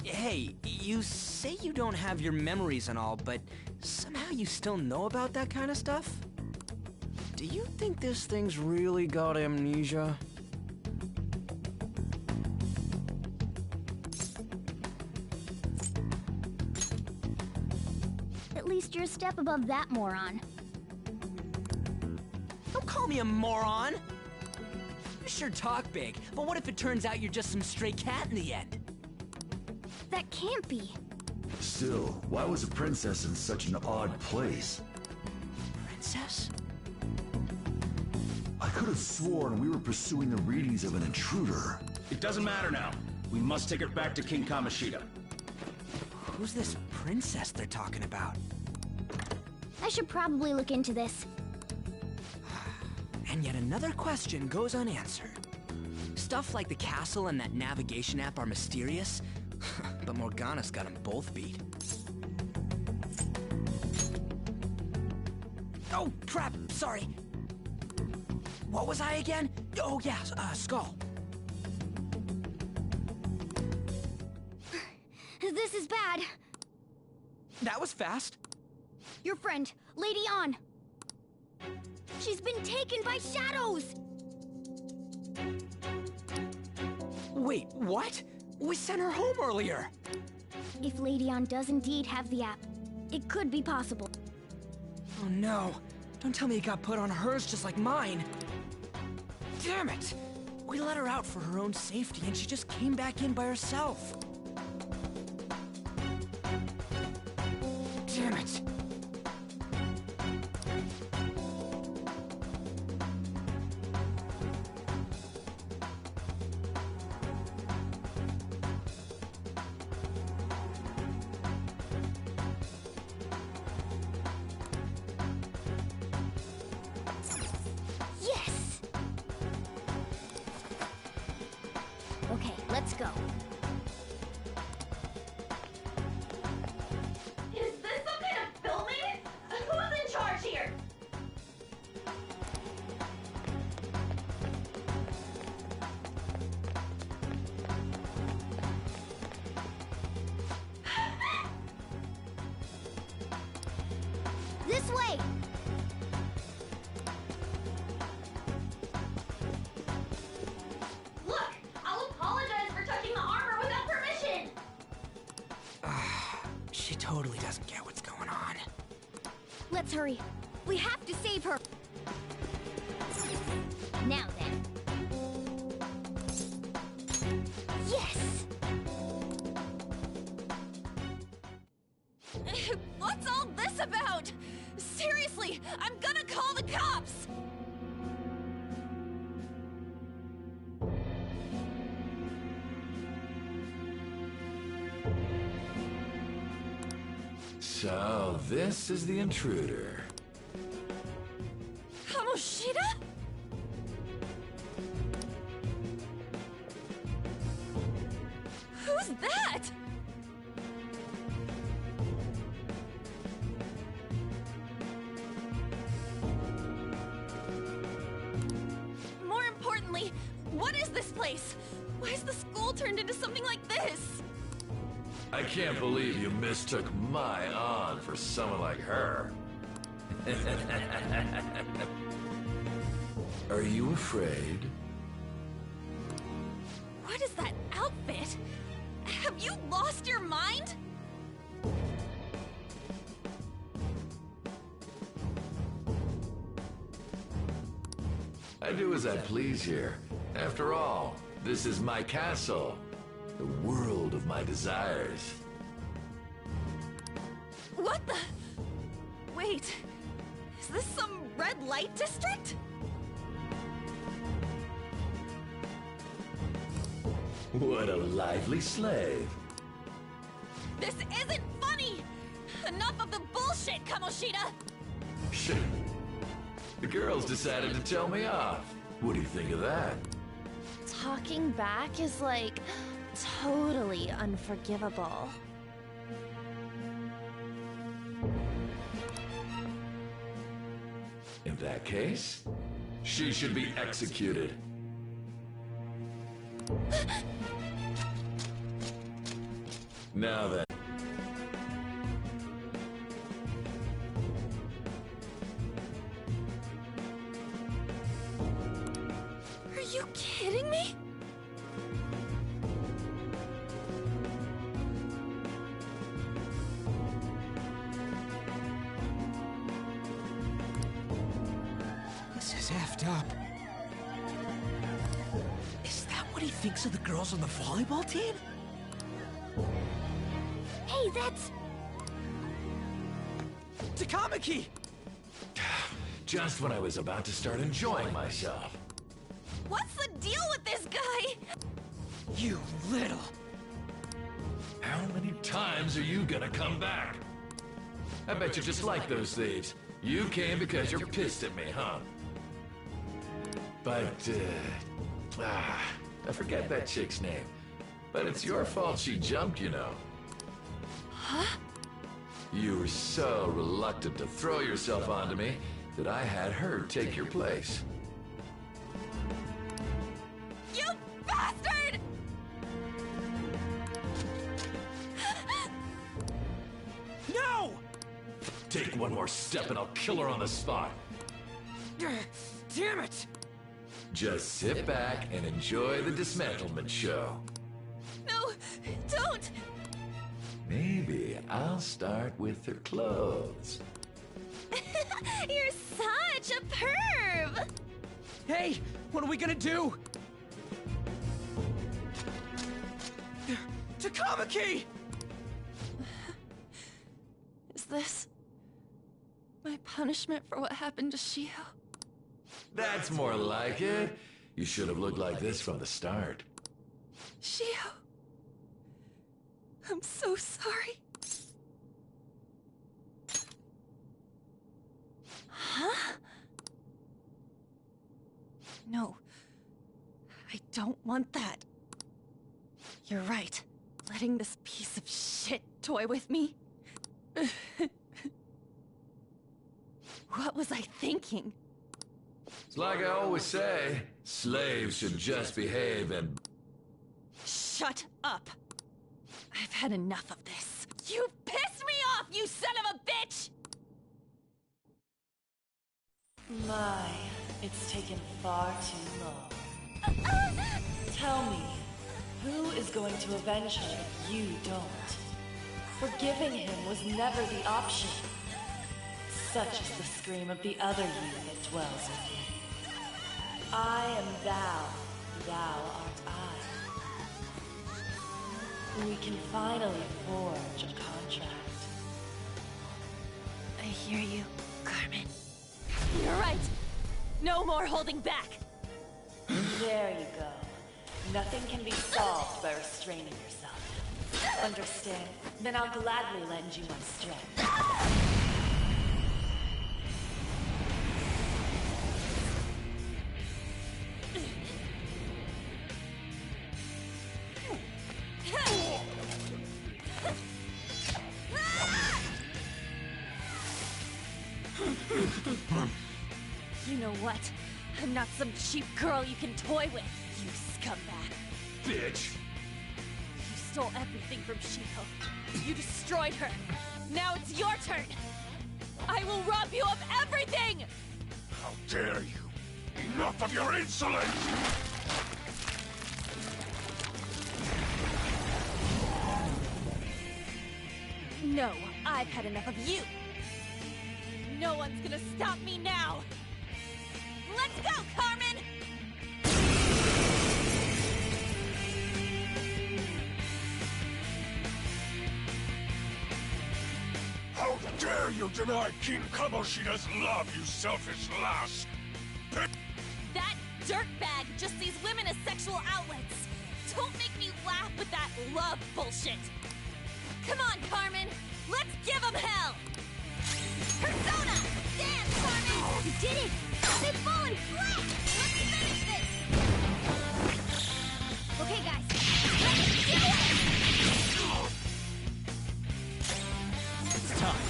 Hey, you say you don't have your memories and all, but somehow you still know about that kind of stuff? Do you think this thing's really got amnesia? At least you're a step above that moron. Don't call me a moron! You sure talk big, but what if it turns out you're just some stray cat in the end? That can't be. Still, why was a princess in such an odd place? Princess? I could have sworn we were pursuing the readings of an intruder. It doesn't matter now. We must take her back to King Kamoshida. Who's this princess they're talking about? I should probably look into this. And yet another question goes unanswered. Stuff like the castle and that navigation app are mysterious, but Morgana's got them both beat. Oh, crap, sorry. What was I again? Oh, yeah, Skull. This is bad. That was fast. Your friend, Lady Ann. She's been taken by shadows! Wait, what? We sent her home earlier! If Lady Ann does indeed have the app, it could be possible. Oh no. Don't tell me it got put on hers just like mine. Damn it! We let her out for her own safety and she just came back in by herself. Damn it! Yes! Okay, let's go. Is this some kind of filming? Who's in charge here? This way! Look, I'll apologize for touching the armor without permission. She totally doesn't get what's going on. Let's hurry. We have to save her. Now then. Yes! What's all this about? Seriously, I'm gonna call the cops! So, this is the intruder. Kamoshida? Who's that? More importantly, what is this place? Why is the school turned into something like this? I can't believe you mistook my Ann for someone like her. Are you afraid? What is that outfit? Have you lost your mind? I do as I please here. After all, this is my castle. The world of my desires. What the? Wait, is this some red light district? What a lively slave. This isn't funny! Enough of the bullshit, Kamoshida! Shit. The girls decided to tell me off. What do you think of that? Talking back is like totally unforgivable. In that case, she should be executed. Now then. Are you kidding me? This is effed up. Is that what he thinks of the girls on the volleyball team? Hey, that's... Takamaki! Just when I was about to start enjoying myself. What's the deal with this guy? You little... How many times are you gonna come back? I bet you just like those thieves. You came because you're pissed at me, huh? But, I forget that chick's name. But it's your fault she jumped, you know. Huh? You were so reluctant to throw yourself onto me that I had her take your place. You bastard! No! Take one more step and I'll kill her on the spot. Damn it! Just sit back and enjoy the dismantlement show. No, don't! Maybe I'll start with her clothes. You're such a perv! Hey, what are we gonna do? Takamaki! Is this my punishment for what happened to Shiho? That's more like it. You should have looked like this from the start. Shiho, I'm so sorry. Huh? No, I don't want that. You're right. Letting this piece of shit toy with me. What was I thinking? It's like I always say, slaves should just behave and... Shut up! I've had enough of this. You pissed me off, you son of a bitch! My, it's taken far too long. Tell me, who is going to avenge her if you don't? Forgiving him was never the option. Such is the scream of the other you that dwells within. I am thou, thou art I. We can finally forge a contract. I hear you, Carmen. You're right. No more holding back. There you go. Nothing can be solved by restraining yourself. Understand? Then I'll gladly lend you my strength. You know what? I'm not some cheap girl you can toy with, you scumbag. Bitch! You stole everything from Shiho. You destroyed her. Now it's your turn. I will rob you of everything! How dare you! Enough of your insolence! No, I've had enough of you. No one's gonna stop me now. Let's go, Carmen! How dare you deny King Kamoshida's love, you selfish lass! That dirtbag just sees women as sexual outlets. Don't make me laugh with that love bullshit. Come on, Carmen. Let's give them hell. Persona! Dance, Carmen! You did it! They've fallen flat! Let's finish this! Okay, guys. Let's do it! It's time.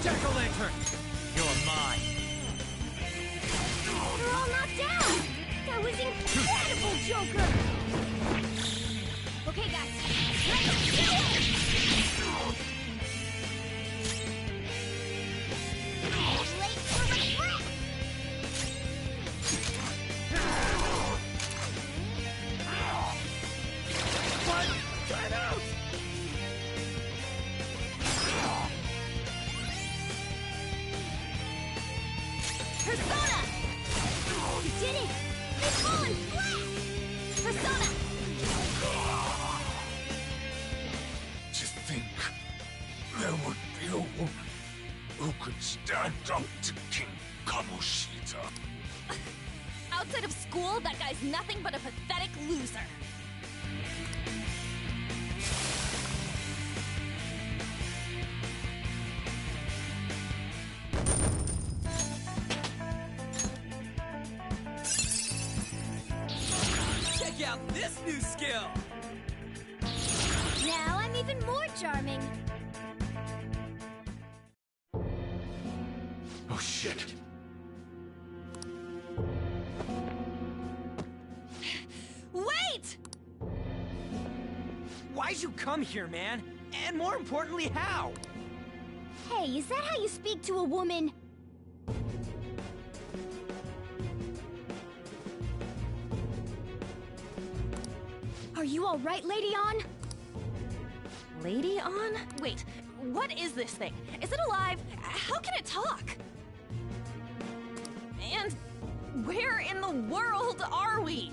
Jack-o'-lantern, you're mine. They're all knocked down! That was incredible, Joker! Okay, guys. Let's do it! Late for regret! What? Time out! Persona! You did it! They've fallen flat! Persona! To think there would be a woman who could stand up to King Kamoshida. Outside of school, that guy's nothing but a pathetic loser. Check out this new skill! Now I'm even more charming. Oh shit. Wait! Why'd you come here, man? And more importantly, how? Hey, is that how you speak to a woman? Are you all right, Lady On? Lady On? Wait, what is this thing? Is it alive? How can it talk? And where in the world are we?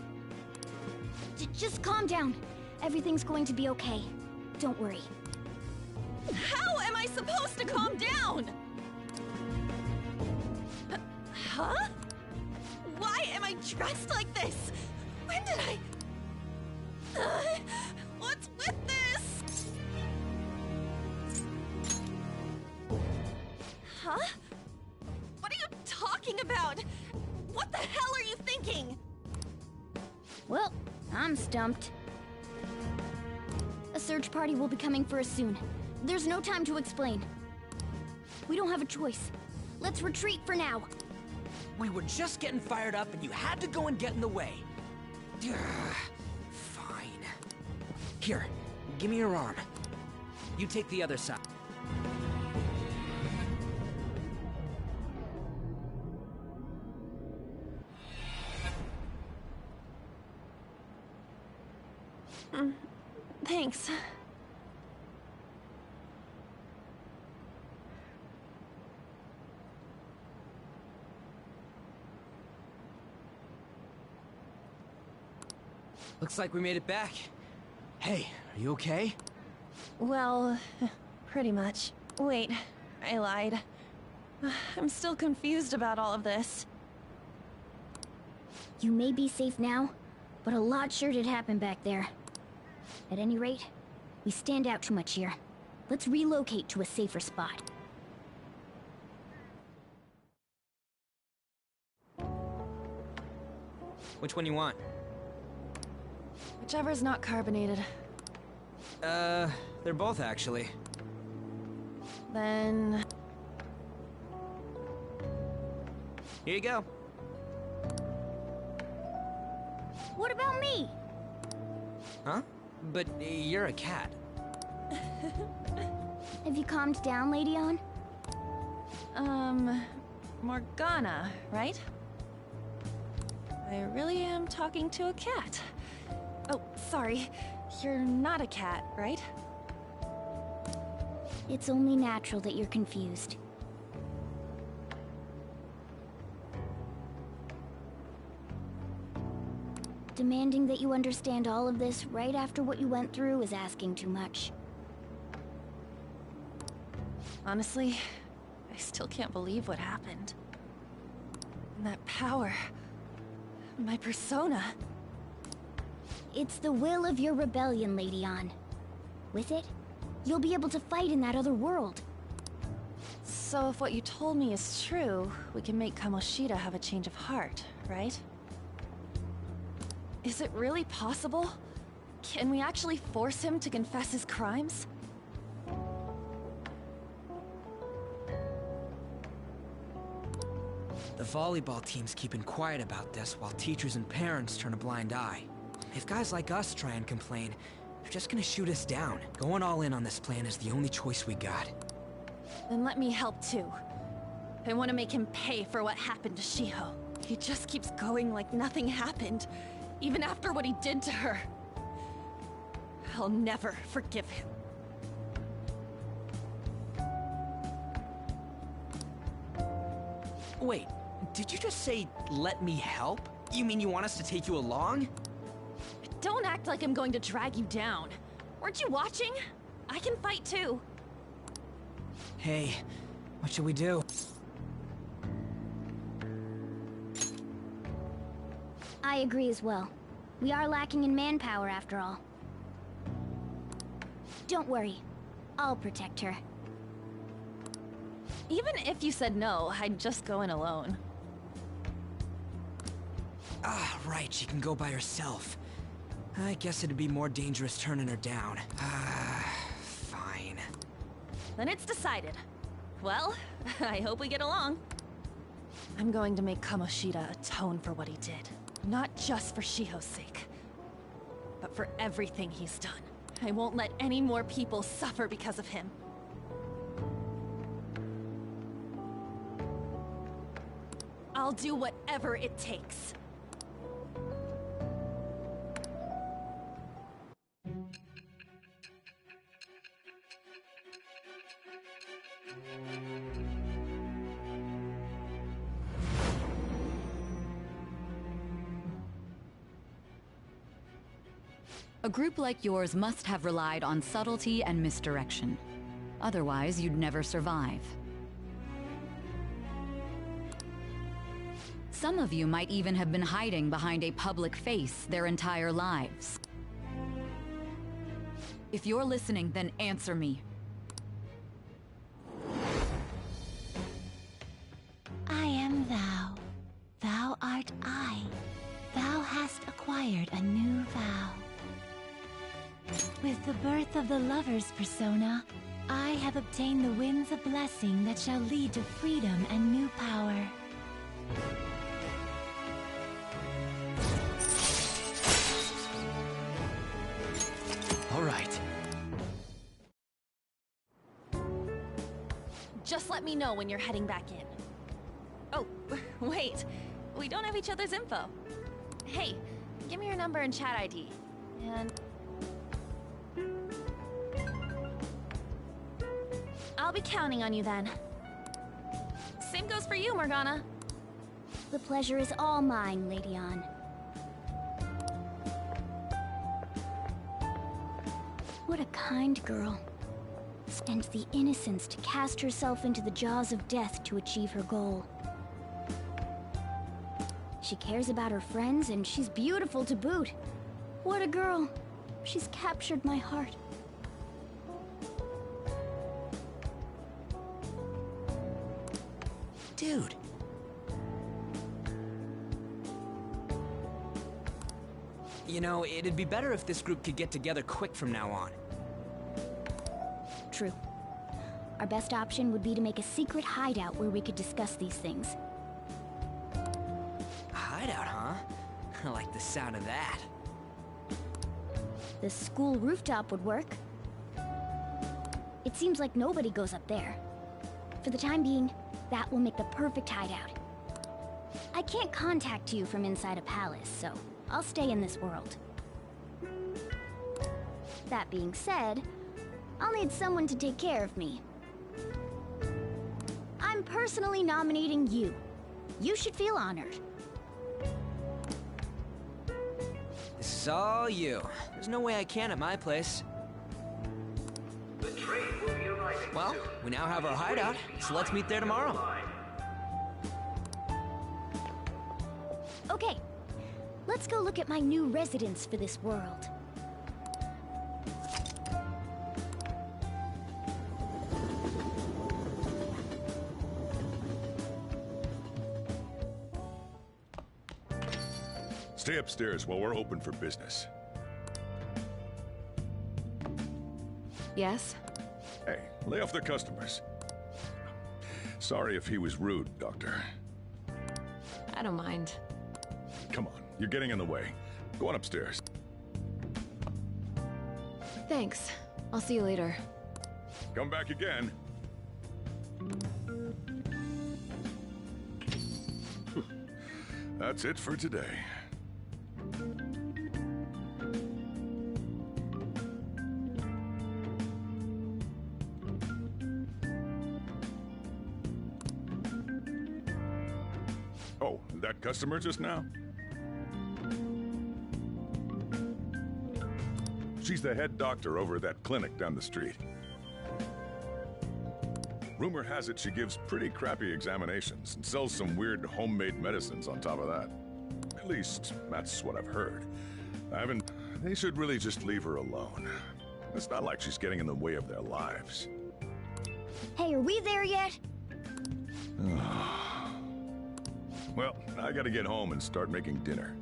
Just calm down. Everything's going to be okay. Don't worry. How am I supposed to calm down? Huh? Why am I dressed like this? When did I... what's with this? Huh? What are you talking about? What the hell are you thinking? Well, I'm stumped. A search party will be coming for us soon. There's no time to explain. We don't have a choice. Let's retreat for now. We were just getting fired up and you had to go and get in the way. Ugh, fine. Here, give me your arm. You take the other side. Thanks. Looks like we made it back. Hey, are you okay? Well, pretty much. Wait, I lied. I'm still confused about all of this. You may be safe now, but a lot sure did happen back there. At any rate, we stand out too much here. Let's relocate to a safer spot. Which one you want? Whichever's not carbonated. They're both actually. Then... Here you go. What about me? Huh? But you're a cat. Have you calmed down, Lady On? Morgana, right? I really am talking to a cat. Oh, sorry. You're not a cat, right? It's only natural that you're confused. Demanding that you understand all of this right after what you went through is asking too much. Honestly, I still can't believe what happened. And that power... my persona... It's the will of your rebellion, Lady Ann. With it, you'll be able to fight in that other world. So if what you told me is true, we can make Kamoshida have a change of heart, right? Is it really possible? Can we actually force him to confess his crimes? The volleyball team's keeping quiet about this while teachers and parents turn a blind eye. If guys like us try and complain, they're just gonna shoot us down. Going all in on this plan is the only choice we got. Then let me help too. I want to make him pay for what happened to Shiho. He just keeps going like nothing happened, even after what he did to her. I'll never forgive him. Wait, did you just say, let me help? You mean you want us to take you along? Don't act like I'm going to drag you down. Weren't you watching? I can fight too. Hey, what should we do? I agree as well. We are lacking in manpower after all. Don't worry. I'll protect her. Even if you said no, I'd just go in alone. Ah, right, she can go by herself. I guess it'd be more dangerous turning her down. Fine. Then it's decided. Well, I hope we get along. I'm going to make Kamoshida atone for what he did. Not just for Shiho's sake, but for everything he's done. I won't let any more people suffer because of him. I'll do whatever it takes. A group like yours must have relied on subtlety and misdirection. Otherwise, you'd never survive. Some of you might even have been hiding behind a public face their entire lives. If you're listening, then answer me. I am thou. Thou art I. Thou hast acquired a new vow. With the birth of the lover's persona, I have obtained the winds of blessing that shall lead to freedom and new power. All right. Just let me know when you're heading back in. Oh, wait. We don't have each other's info. Hey, give me your number and chat ID. And... I'll be counting on you then. Same goes for you, Morgana. The pleasure is all mine, Lady Ann. What a kind girl. And the innocence to cast herself into the jaws of death to achieve her goal. She cares about her friends, and she's beautiful to boot. What a girl. She's captured my heart. Dude. You know, it'd be better if this group could get together quick from now on. True. Our best option would be to make a secret hideout where we could discuss these things. Hideout, huh? I like the sound of that. The school rooftop would work. It seems like nobody goes up there. For the time being, that will make the perfect hideout. I can't contact you from inside a palace, so I'll stay in this world. That being said, I'll need someone to take care of me. I'm personally nominating you. You should feel honored. This is all you. There's no way I can at my place. The train will be arriving Well, soon. we now have our hideout, so let's meet there tomorrow. Okay, let's go look at my new residence for this world. Stay upstairs while we're open for business. Yes? Hey, lay off the customers. Sorry if he was rude, Doctor. I don't mind. Come on, you're getting in the way. Go on upstairs. Thanks. I'll see you later. Come back again. That's it for today. Oh, that customer just now? She's the head doctor over at that clinic down the street. Rumor has it she gives pretty crappy examinations and sells some weird homemade medicines on top of that. At least, that's what I've heard. They should really just leave her alone. It's not like she's getting in the way of their lives. Hey, are we there yet? Well, I gotta get home and start making dinner.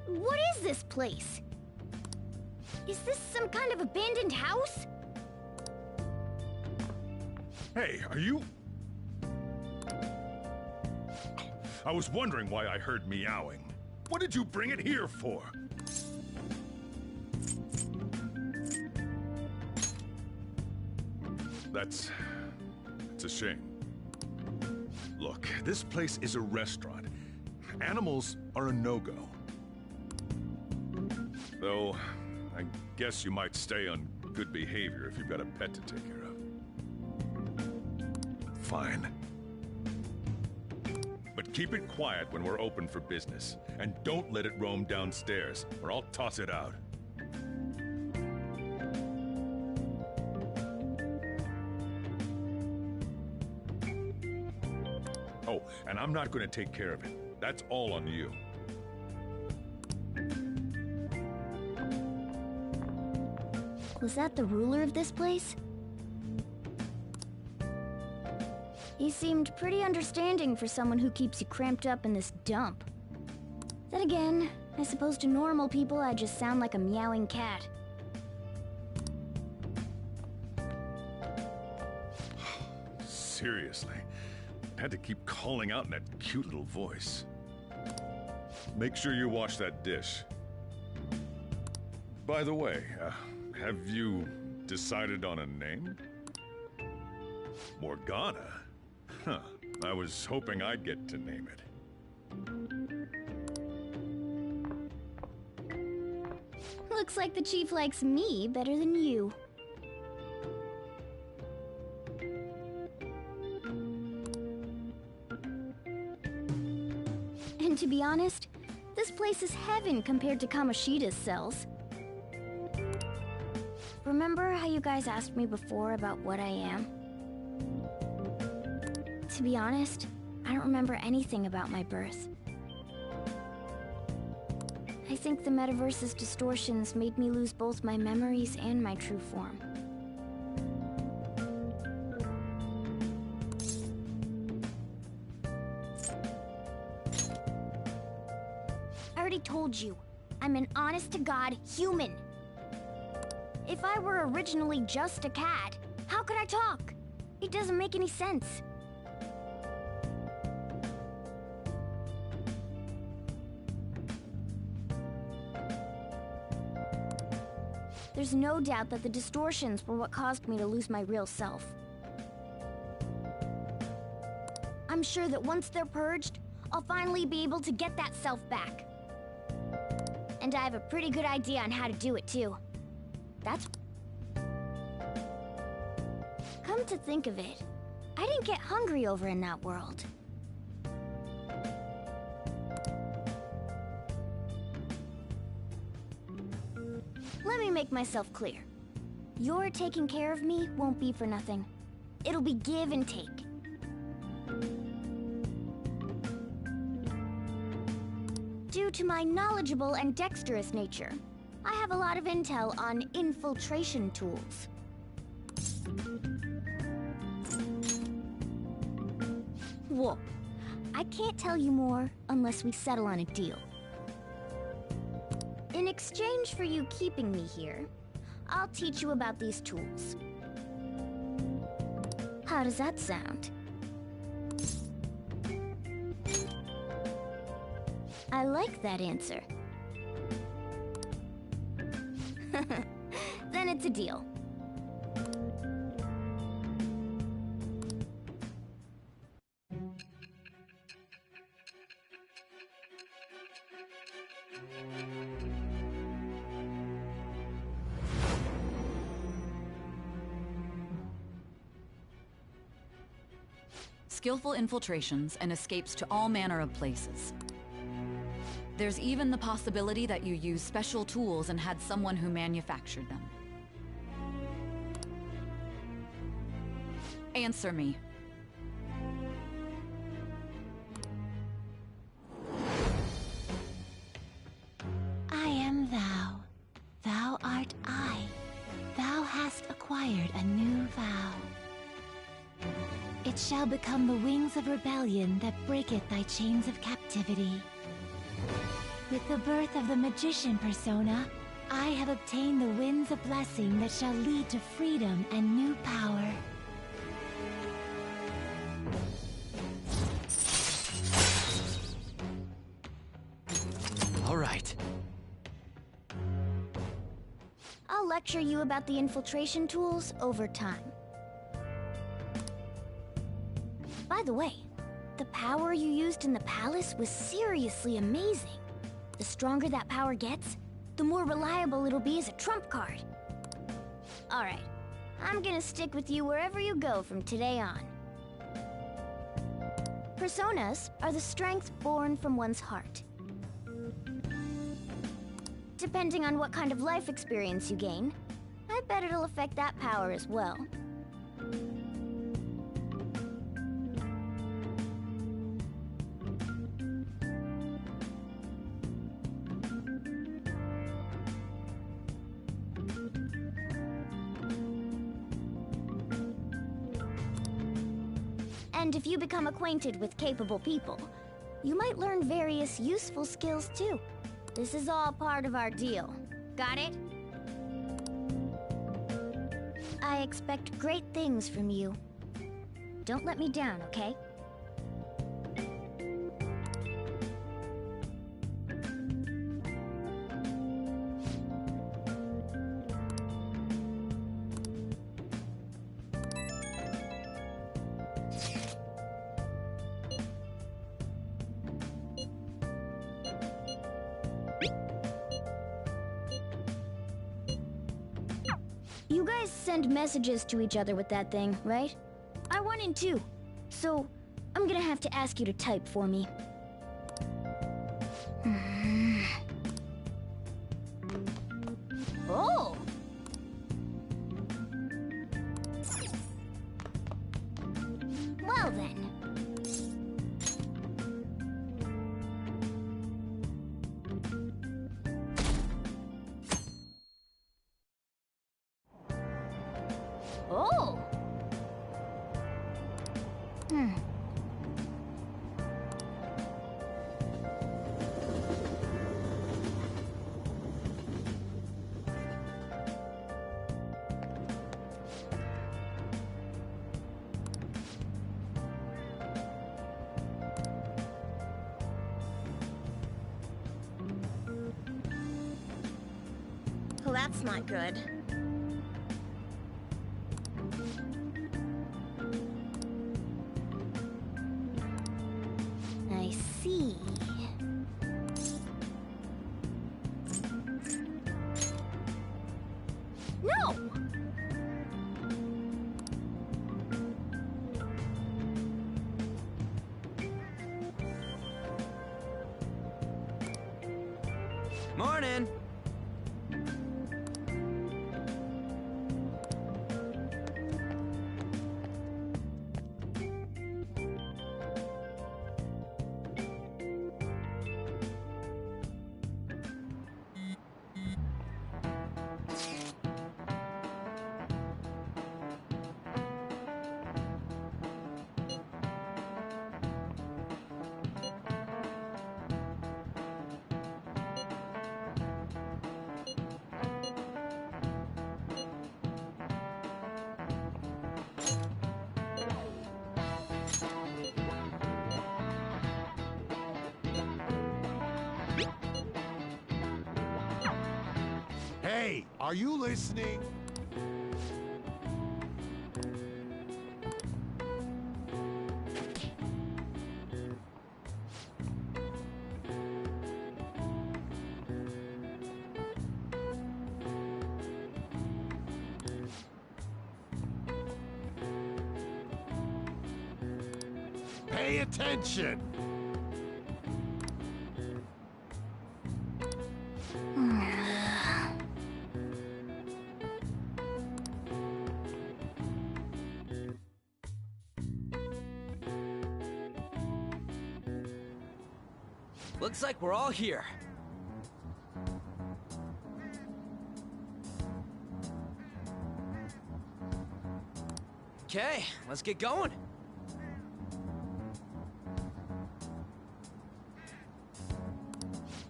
What is this place? Is this some kind of abandoned house? Hey, are you... I was wondering why I heard meowing. What did you bring it here for? It's a shame. Look, this place is a restaurant. Animals are a no-go. Though, I guess you might stay on good behavior if you've got a pet to take care of. Fine. But keep it quiet when we're open for business. And don't let it roam downstairs, or I'll toss it out. Oh, and I'm not going to take care of it. That's all on you. Was that the ruler of this place? He seemed pretty understanding for someone who keeps you cramped up in this dump. Then again, I suppose to normal people I just sound like a meowing cat. Seriously. Had to keep calling out in that cute little voice. Make sure you wash that dish. By the way, have you decided on a name? Morgana? Huh. I was hoping I'd get to name it. Looks like the chief likes me better than you. And to be honest, this place is heaven compared to Kamoshida's cells. Remember how you guys asked me before about what I am? To be honest, I don't remember anything about my birth. I think the metaverse's distortions made me lose both my memories and my true form. I already told you, I'm an honest-to-God human. If I were originally just a cat, how could I talk? It doesn't make any sense. There's no doubt that the distortions were what caused me to lose my real self. I'm sure that once they're purged, I'll finally be able to get that self back. And I have a pretty good idea on how to do it, too. That's... Come to think of it, I didn't get hungry over in that world. Let me make myself clear. Your taking care of me won't be for nothing. It'll be give and take. Due to my knowledgeable and dexterous nature, I have a lot of intel on infiltration tools. Whoa. I can't tell you more unless we settle on a deal. In exchange for you keeping me here, I'll teach you about these tools. How does that sound? I like that answer. Then it's a deal. Skillful infiltrations and escapes to all manner of places. There's even the possibility that you use special tools and had someone who manufactured them. Answer me. I am thou. Thou art I. Thou hast acquired a new vow. It shall become the wings of rebellion that breaketh thy chains of captivity. With the birth of the magician persona, I have obtained the winds of blessing that shall lead to freedom and new power. All right. I'll lecture you about the infiltration tools over time. By the way, the power you used in the palace was seriously amazing. The stronger that power gets, the more reliable it'll be as a trump card. Alright, I'm gonna stick with you wherever you go from today on. Personas are the strength born from one's heart. Depending on what kind of life experience you gain, I bet it'll affect that power as well. And if you become acquainted with capable people, you might learn various useful skills too. This is all part of our deal. Got it? I expect great things from you. Don't let me down, okay? You guys send messages to each other with that thing, right? I want in too. So, I'm gonna have to ask you to type for me. Oh! Well then. Oh! Well, that's not good. I see. No! Morning! Hey, are you listening? Pay attention! Looks like we're all here. Okay, let's get going.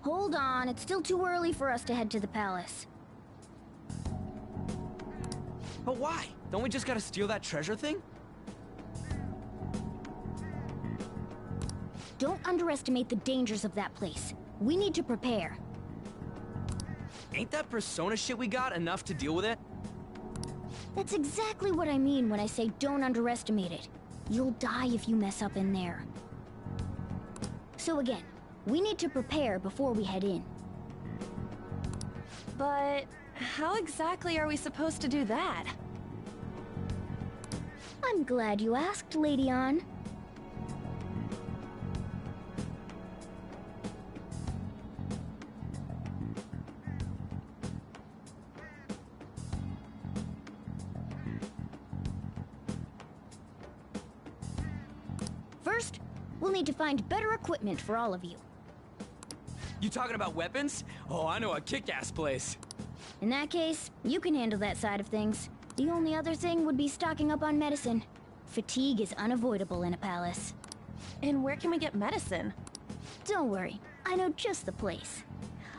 Hold on, it's still too early for us to head to the palace. But why? Don't we just gotta steal that treasure thing? Don't underestimate the dangers of that place. We need to prepare. Ain't that persona shit we got enough to deal with it? That's exactly what I mean when I say don't underestimate it. You'll die if you mess up in there. So again, we need to prepare before we head in. But how exactly are we supposed to do that? I'm glad you asked, Lady Ann. First, we'll need to find better equipment for all of you. You talking about weapons? Oh, I know a kick-ass place. In that case, you can handle that side of things. The only other thing would be stocking up on medicine. Fatigue is unavoidable in a palace. And where can we get medicine? Don't worry, I know just the place.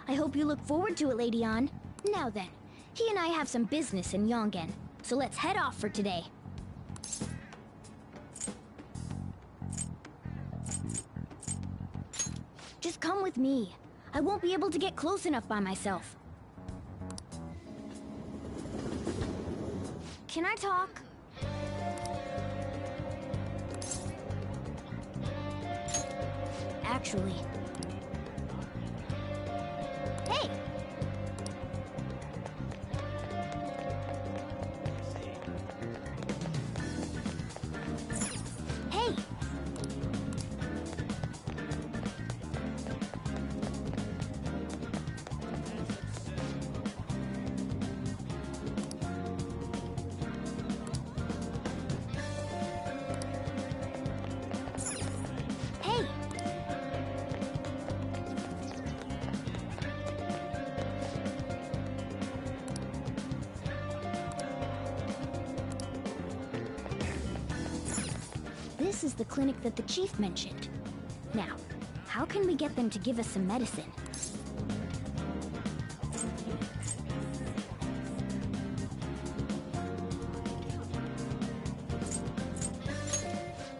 I hope you look forward to it, Lady Ann. Now then, he and I have some business in Yongen, so let's head off for today. Just come with me. I won't be able to get close enough by myself. Can I talk? Actually... Hey! Hey! Hey! This is the clinic that the chief mentioned. Now, how can we get them to give us some medicine?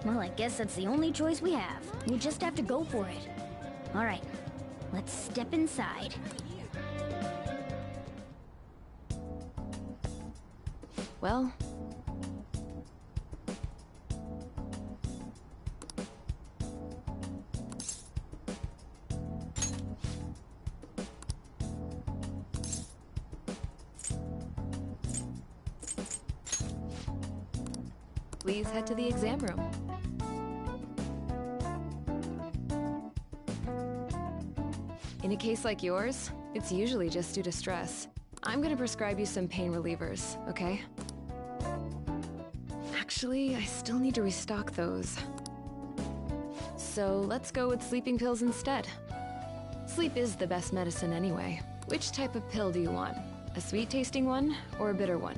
Well, I guess that's the only choice we have. We just have to go for it. All right, let's step inside. Well... Please head to the exam room. In a case like yours, It's usually just due to stress. I'm gonna prescribe you some pain relievers, okay? Actually, I still need to restock those. So let's go with sleeping pills instead. Sleep is the best medicine anyway. Which type of pill do you want? A sweet-tasting one or a bitter one?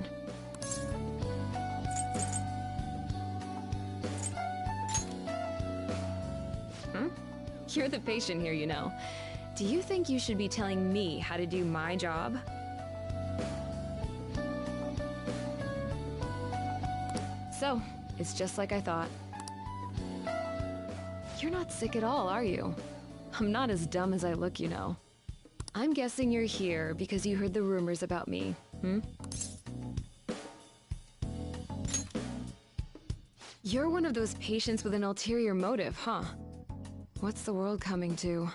You're the patient here, you know. Do you think you should be telling me how to do my job? So, it's just like I thought. You're not sick at all, are you? I'm not as dumb as I look, you know. I'm guessing you're here because you heard the rumors about me, hmm? You're one of those patients with an ulterior motive, huh? What's the world coming to?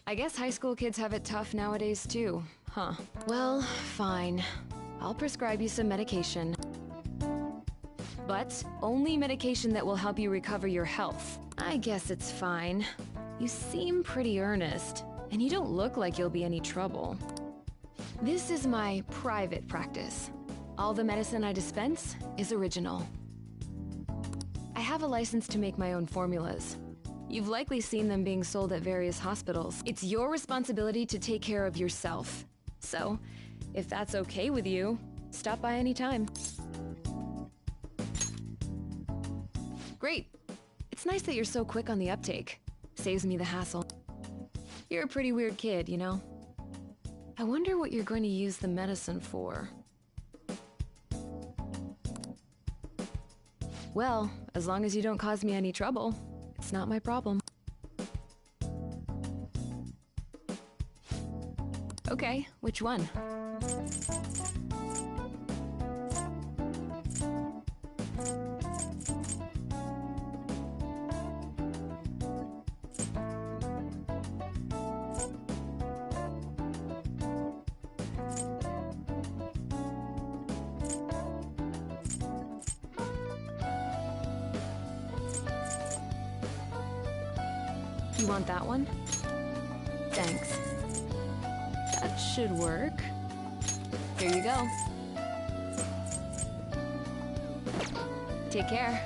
I guess high school kids have it tough nowadays too, huh? Well, fine. I'll prescribe you some medication. But only medication that will help you recover your health. I guess it's fine. You seem pretty earnest, and you don't look like you'll be any trouble. This is my private practice. All the medicine I dispense is original. I have a license to make my own formulas. You've likely seen them being sold at various hospitals. It's your responsibility to take care of yourself. So, if that's okay with you, stop by anytime. Great. It's nice that you're so quick on the uptake. Saves me the hassle. You're a pretty weird kid, you know? I wonder what you're going to use the medicine for. Well, as long as you don't cause me any trouble, it's not my problem. Okay, which one? You want that one? Thanks. That should work. Here you go. Take care.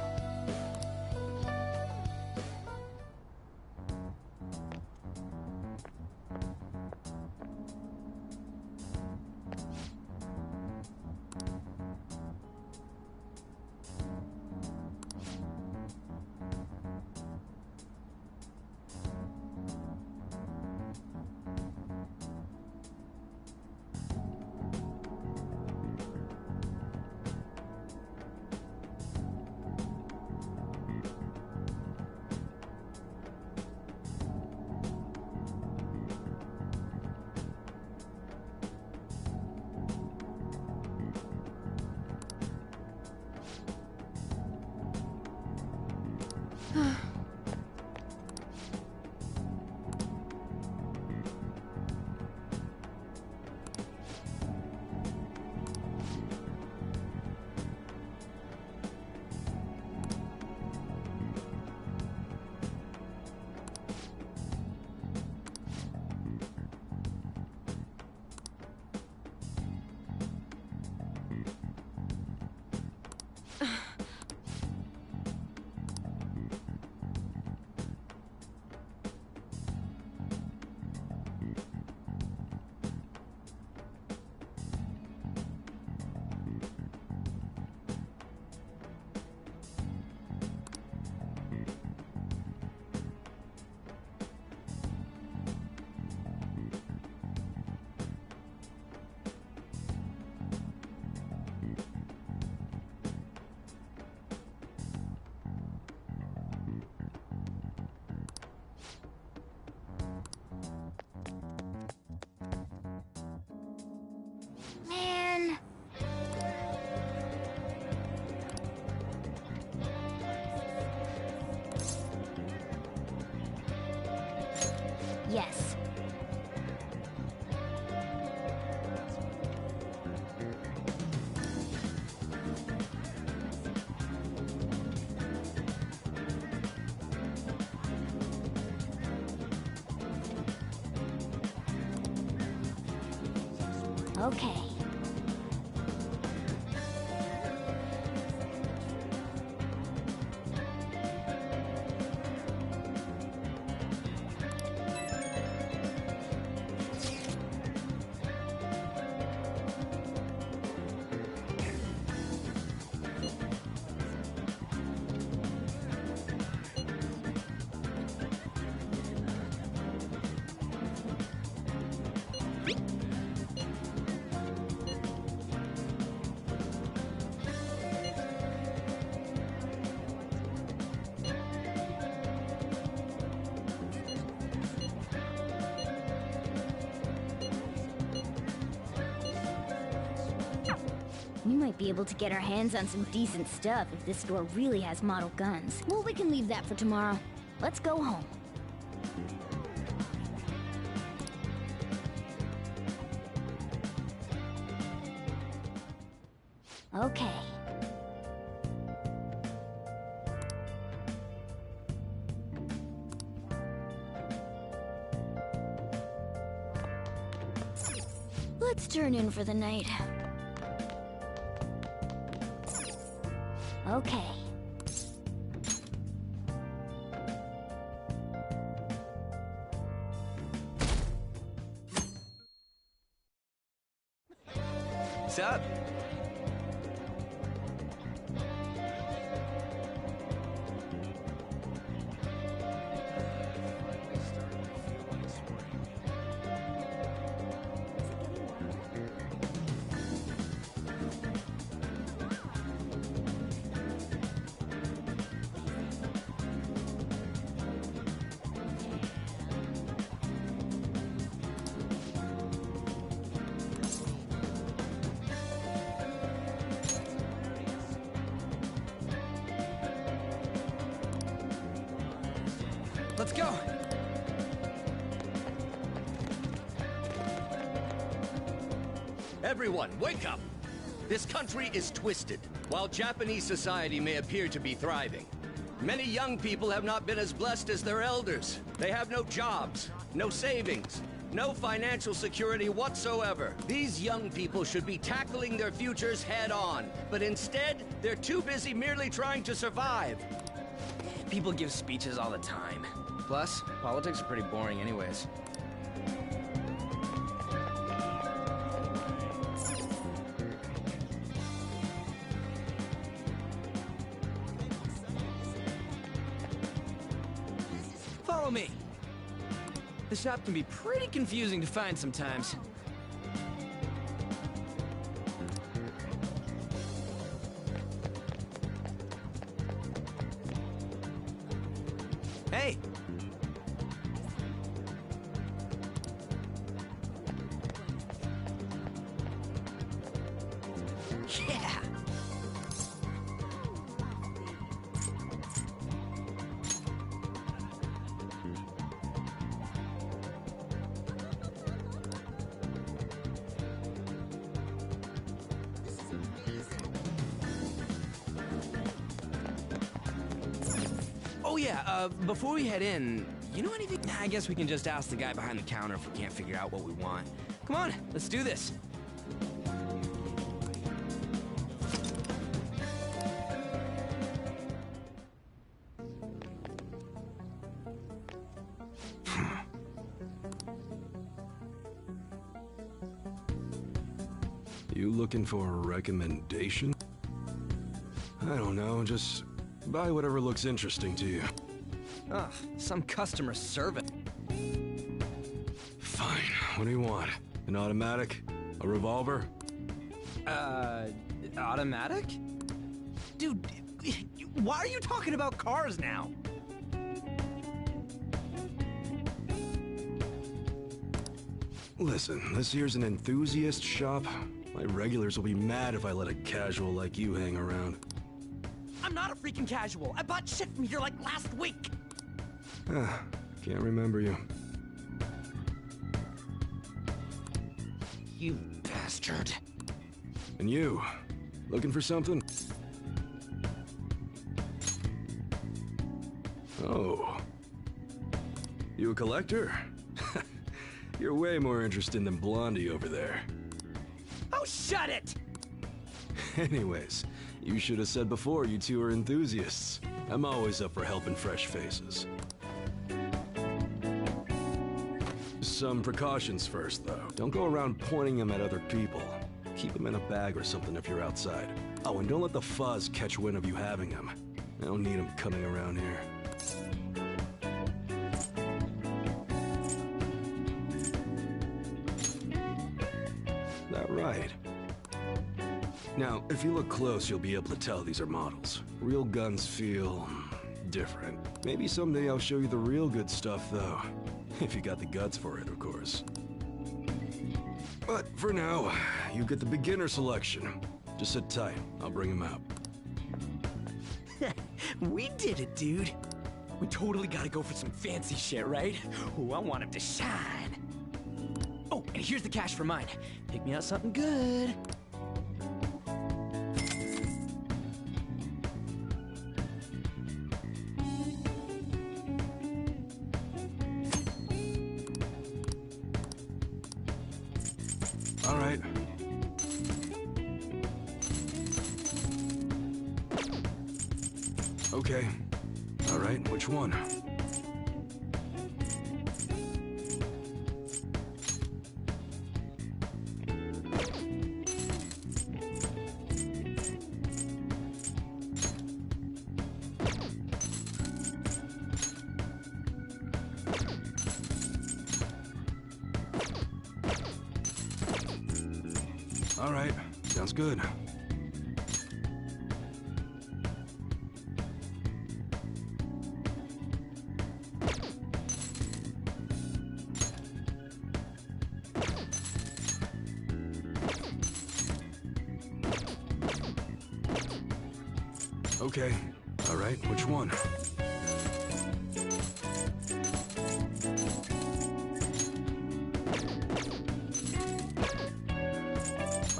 Man. Yes. Okay. We might be able to get our hands on some decent stuff if this store really has model guns. Well, we can leave that for tomorrow. Let's go home. Okay. Let's turn in for the night. Okay. What's up? Let's go! Everyone, wake up! This country is twisted. While Japanese society may appear to be thriving, many young people have not been as blessed as their elders. They have no jobs, no savings, no financial security whatsoever. These young people should be tackling their futures head-on, but instead, they're too busy merely trying to survive. People give speeches all the time. Plus, politics are pretty boring anyways. Follow me. The shop can be pretty confusing to find sometimes. Hey! Yeah! Oh yeah, before we head in, you know anything? I guess we can just ask the guy behind the counter if we can't figure out what we want. Come on, let's do this. You looking for a recommendation? I don't know, just buy whatever looks interesting to you. Ugh, some customer service. Fine, what do you want? An automatic? A revolver? Automatic? Dude, why are you talking about cars now? Listen, this here's an enthusiast shop. My regulars will be mad if I let a casual like you hang around. I'm not a freaking casual. I bought shit from here like last week. Can't remember you. You bastard. And you, looking for something? Oh. You a collector? You're way more interesting than Blondie over there. Oh, shut it! Anyways, you should have said before you two are enthusiasts. I'm always up for helping fresh faces. Some precautions first, though. Don't go around pointing them at other people. Keep them in a bag or something if you're outside. Oh, and don't let the fuzz catch wind of you having them. I don't need them coming around here. That right. Now, if you look close, you'll be able to tell these are models. Real guns feel different. Maybe someday I'll show you the real good stuff, though. If you got the guts for it, of course. But for now, you get the beginner selection. Just sit tight. I'll bring him out. We did it, dude. We totally gotta go for some fancy shit, right? Ooh, I want him to shine. Oh, and here's the cash for mine. Pick me out something good. All right. Okay. All right, which one? All right, sounds good. Okay, all right, which one?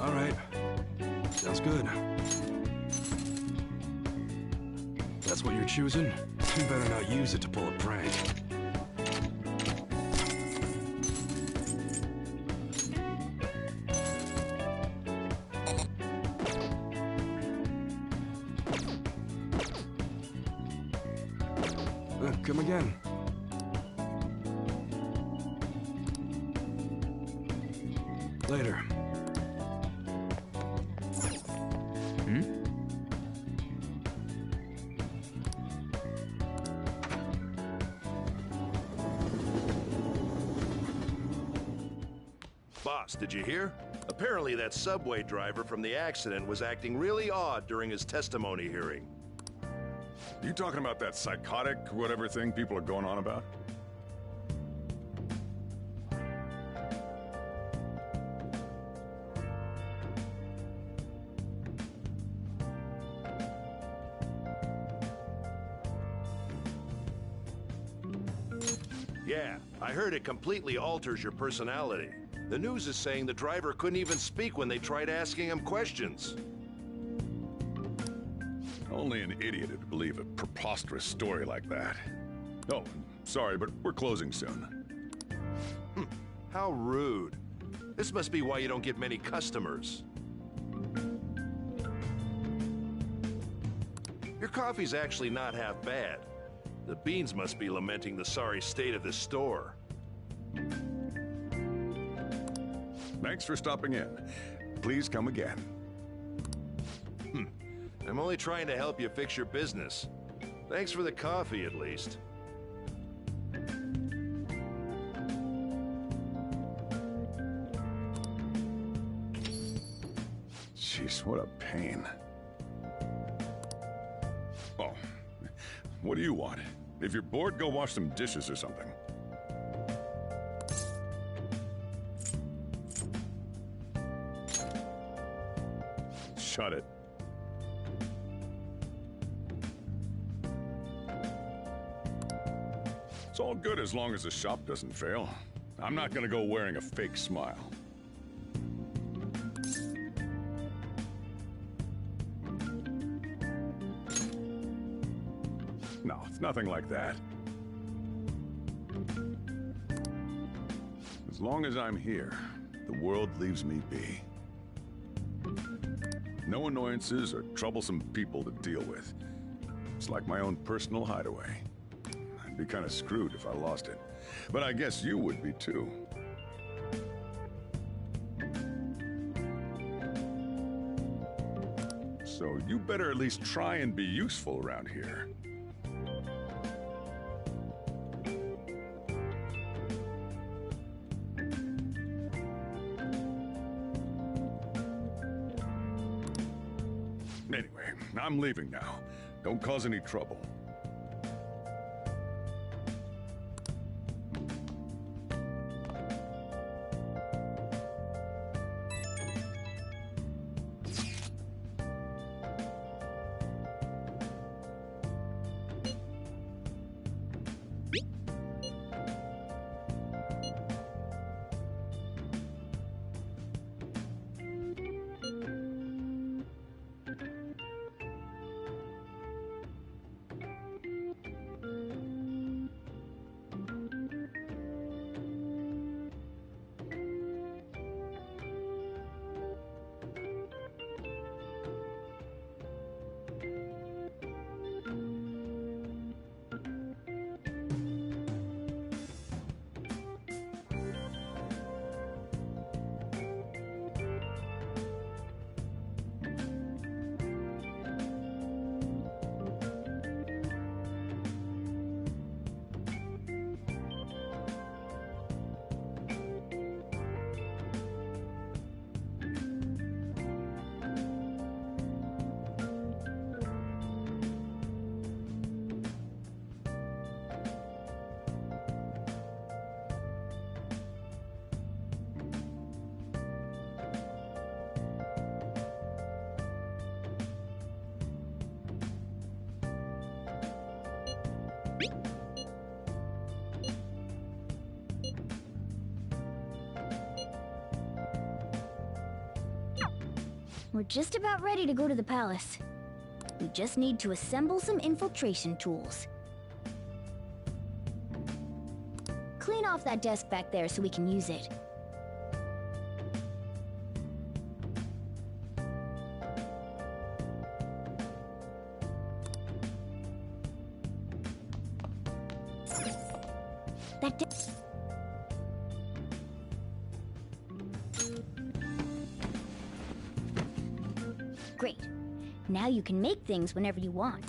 All right, sounds good. That's what you're choosing? You better not use it to pull a prank. Come again. Later. Boss, did you hear? Apparently that subway driver from the accident was acting really odd during his testimony hearing. You talking about that psychotic whatever thing people are going on about? Yeah, I heard it completely alters your personality. The news is saying the driver couldn't even speak when they tried asking him questions. Only an idiot would believe a preposterous story like that. Oh, sorry, but we're closing soon. How rude. This must be why you don't get many customers. Your coffee's actually not half bad. The beans must be lamenting the sorry state of this store. Thanks for stopping in. Please come again. I'm only trying to help you fix your business. Thanks for the coffee, at least. Jeez, what a pain. Oh, what do you want? If you're bored, go wash some dishes or something. Shut it. It's all good as long as the shop doesn't fail. I'm not gonna go wearing a fake smile. No, it's nothing like that. As long as I'm here, the world leaves me be. no annoyances or troublesome people to deal with. It's like my own personal hideaway. I'd be kind of screwed if I lost it. But I guess you would be too. So you better at least try and be useful around here. Anyway, I'm leaving now. Don't cause any trouble. We're just about ready to go to the palace. We just need to assemble some infiltration tools. Clean off that desk back there so we can use it. That desk... Great. Now you can make things whenever you want.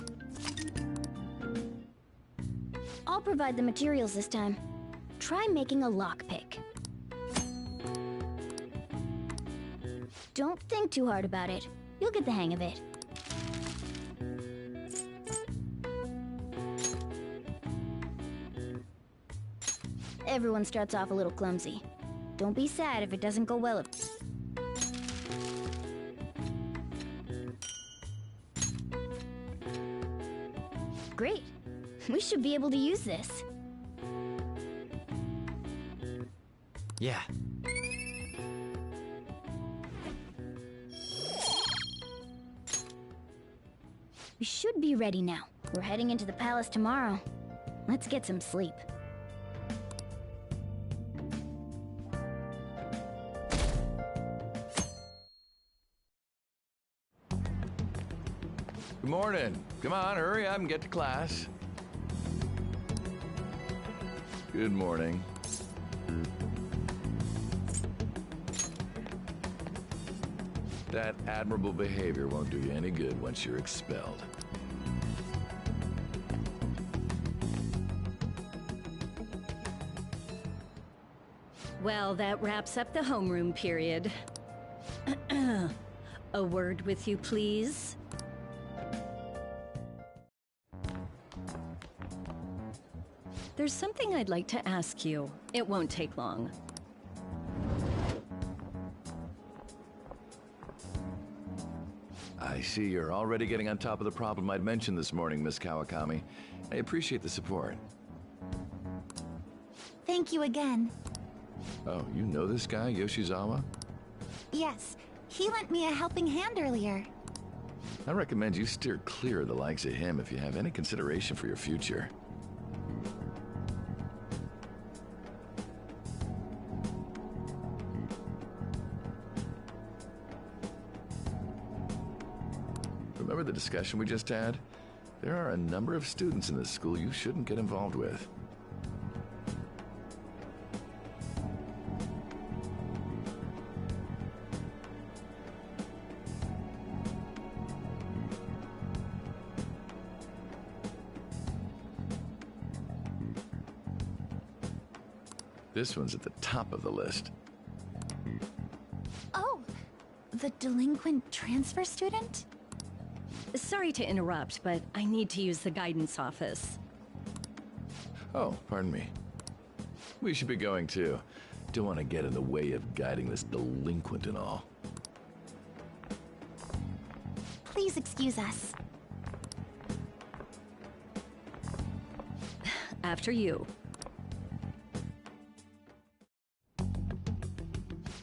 I'll provide the materials this time. Try making a lockpick. Don't think too hard about it. You'll get the hang of it. Everyone starts off a little clumsy. Don't be sad if it doesn't go well. Great. We should be able to use this. Yeah. We should be ready now. We're heading into the palace tomorrow. Let's get some sleep. Good morning. Come on, hurry up and get to class. Good morning. That admirable behavior won't do you any good once you're expelled. Well, that wraps up the homeroom period. A word with you, please? There's something I'd like to ask you. It won't take long. I see you're already getting on top of the problem I'd mentioned this morning, Miss Kawakami. I appreciate the support. Thank you again. Oh, you know this guy, Yoshizawa? Yes, he lent me a helping hand earlier. I recommend you steer clear of the likes of him if you have any consideration for your future. discussion we just had? There are a number of students in this school you shouldn't get involved with. This one's at the top of the list. Oh, the delinquent transfer student? Sorry to interrupt, but I need to use the guidance office. Oh, pardon me. We should be going too. Don't want to get in the way of guiding this delinquent and all. Please excuse us. After you.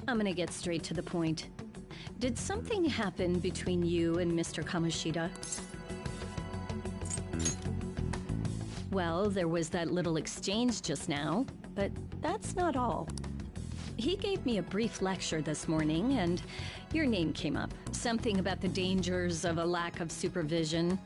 I'm gonna get straight to the point. Did something happen between you and Mr. Kamoshida? Well, there was that little exchange just now, but that's not all. He gave me a brief lecture this morning, and your name came up. Something about the dangers of a lack of supervision.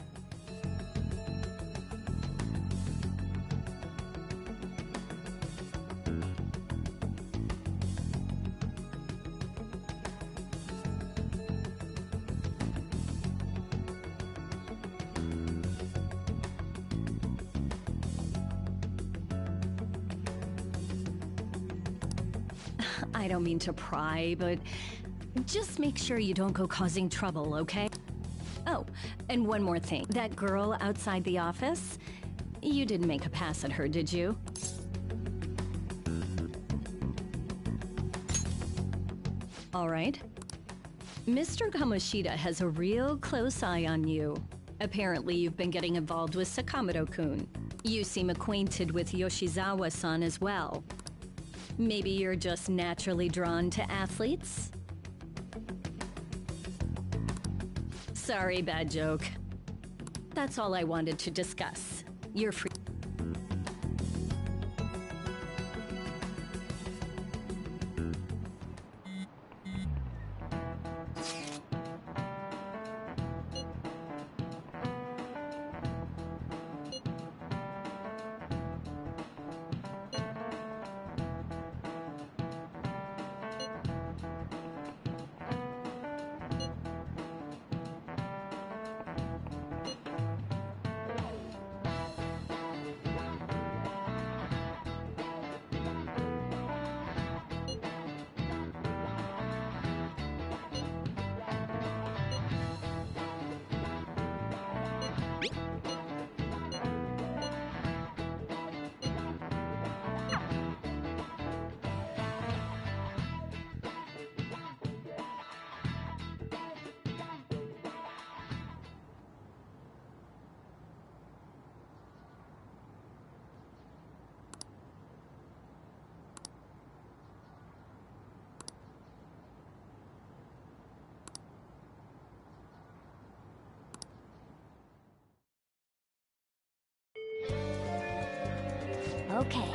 I don't mean to pry, but just make sure you don't go causing trouble, okay? Oh, and one more thing. That girl outside the office, you didn't make a pass at her, did you? All right. Mr. Kamoshida has a real close eye on you. Apparently, you've been getting involved with Sakamoto-kun. You seem acquainted with Yoshizawa-san as well. Maybe you're just naturally drawn to athletes? Sorry, bad joke. That's all I wanted to discuss. You're free. Okay.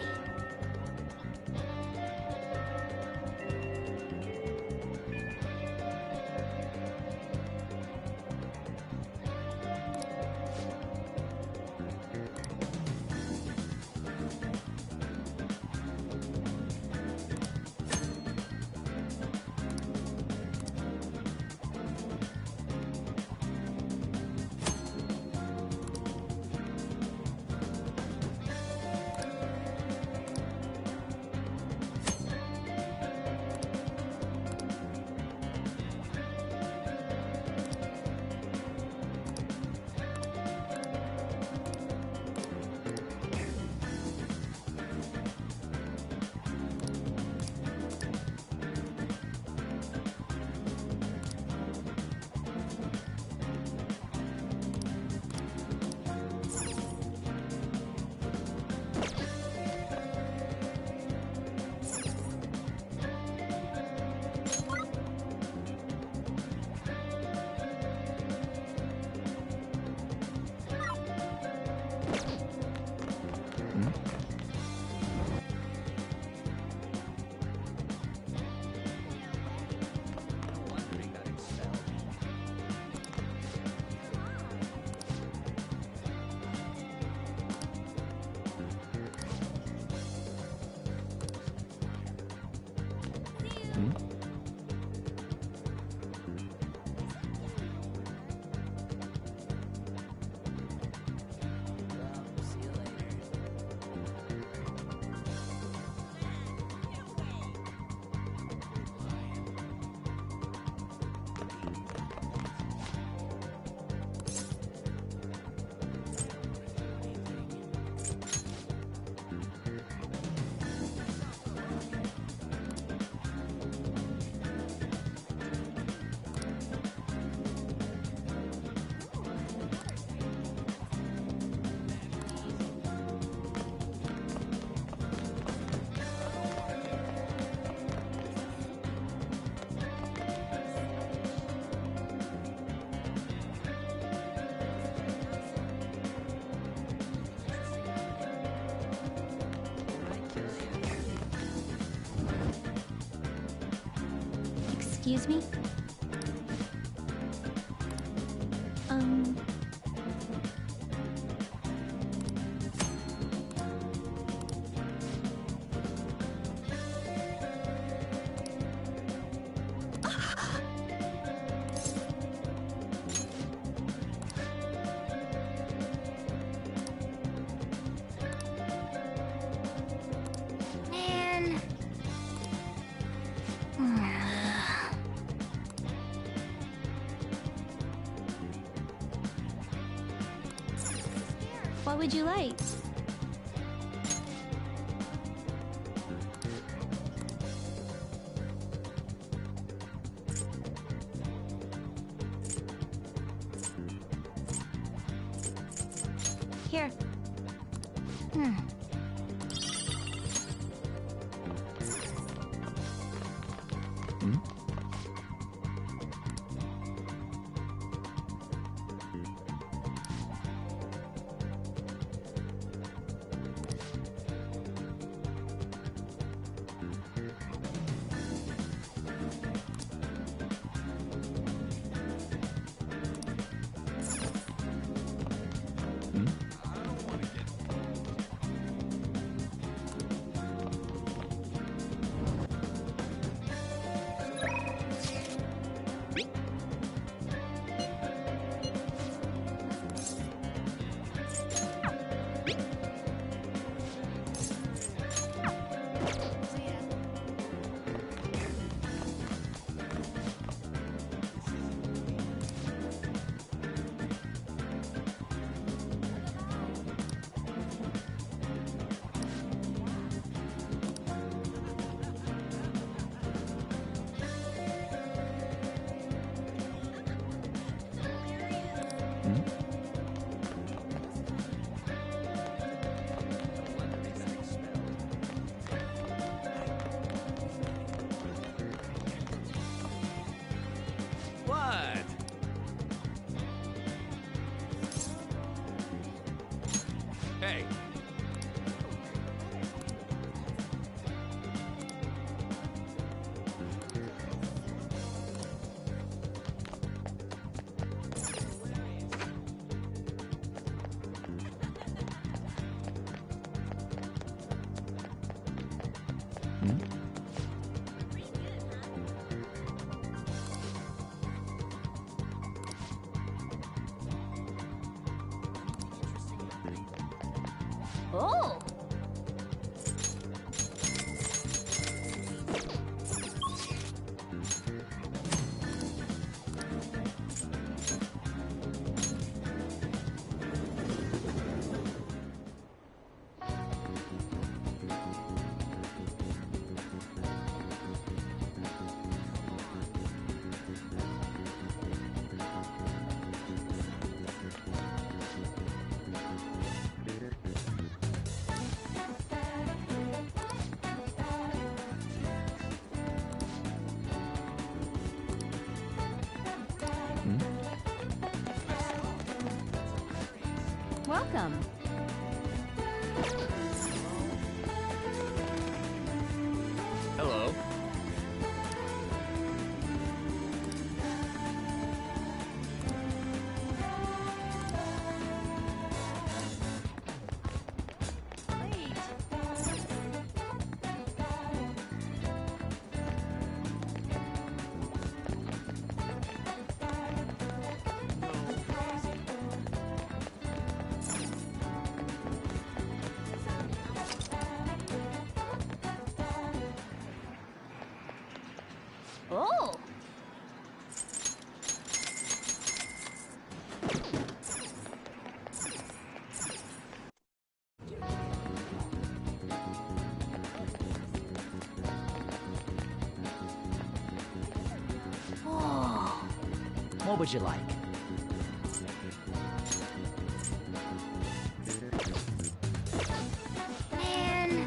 Excuse me? Man. What would you like? Here. What? Hey. Oh! Welcome. Hello. Oh! Oh. What would you like? Man.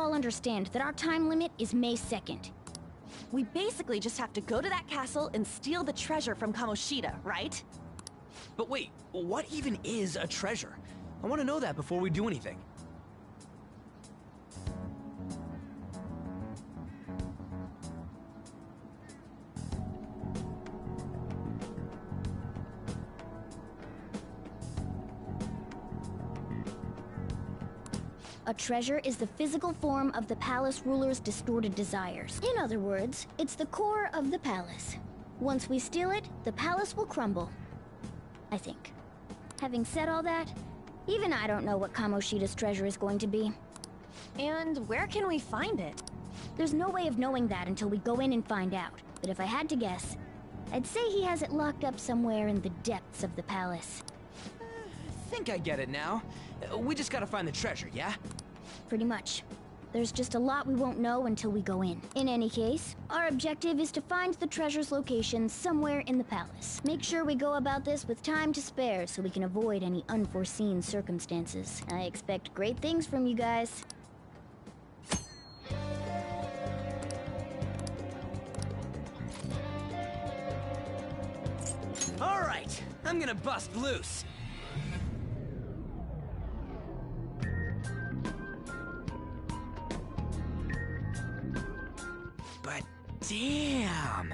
all understand that our time limit is May 2nd. We basically just have to go to that castle and steal the treasure from Kamoshida, right? But wait, what even is a treasure? I want to know that before we do anything. A treasure is the physical form of the palace ruler's distorted desires. In other words, it's the core of the palace. Once we steal it, the palace will crumble. I think. Having said all that, even I don't know what Kamoshida's treasure is going to be. And where can we find it? There's no way of knowing that until we go in and find out. But if I had to guess, I'd say he has it locked up somewhere in the depths of the palace. I think I get it now. We just gotta find the treasure, yeah? Pretty much. There's just a lot we won't know until we go in. In any case, our objective is to find the treasure's location somewhere in the palace. Make sure we go about this with time to spare so we can avoid any unforeseen circumstances. I expect great things from you guys. All right, I'm gonna bust loose. But damn!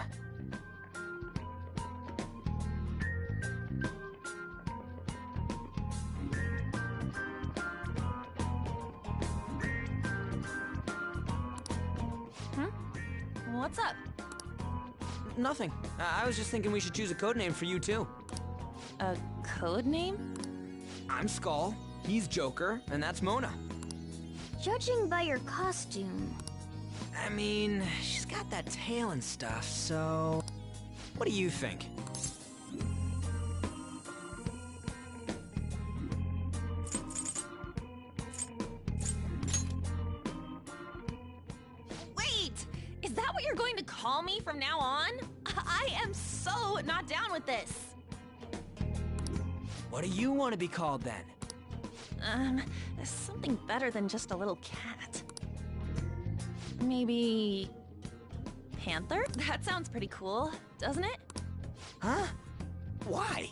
What's up? Nothing. I was just thinking we should choose a code name for you too. A code name? I'm Skull, he's Joker, and that's Mona. Judging by your costume... I mean, she's got that tail and stuff, so... What do you think? Wait! Is that what you're going to call me from now on? I am so not down with this. What do you want to be called then? Something better than just a little cat. Maybe... Panther? That sounds pretty cool, doesn't it? Huh? Why?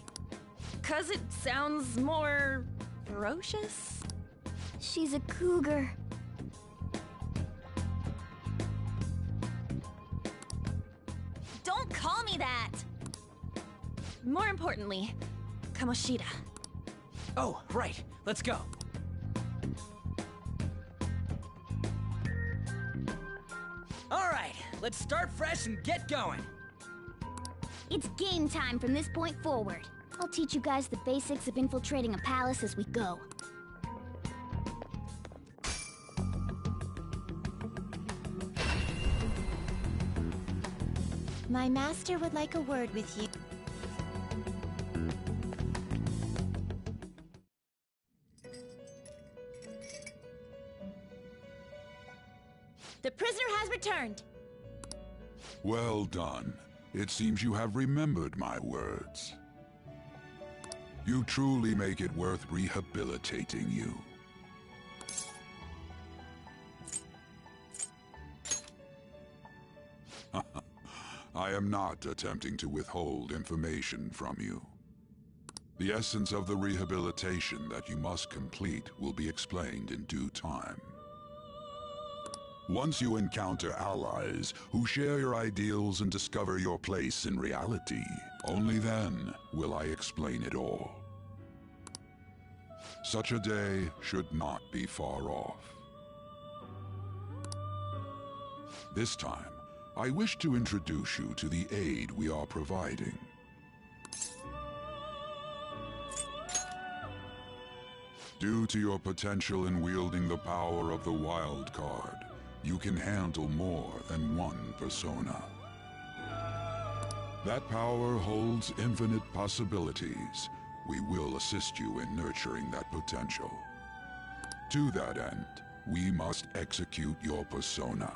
'Cause it sounds more... ferocious? She's a cougar. Don't call me that! More importantly, Kamoshida. Oh, right. Let's go. All right, let's start fresh and get going. It's game time from this point forward. I'll teach you guys the basics of infiltrating a palace as we go. My master would like a word with you. The prisoner has returned. Well done. It seems you have remembered my words. You truly make it worth rehabilitating you. I am not attempting to withhold information from you. The essence of the rehabilitation that you must complete will be explained in due time. Once you encounter allies who share your ideals and discover your place in reality, only then will I explain it all. Such a day should not be far off. This time, I wish to introduce you to the aid we are providing. Due to your potential in wielding the power of the wild card, you can handle more than one persona. That power holds infinite possibilities. We will assist you in nurturing that potential. To that end, we must execute your persona.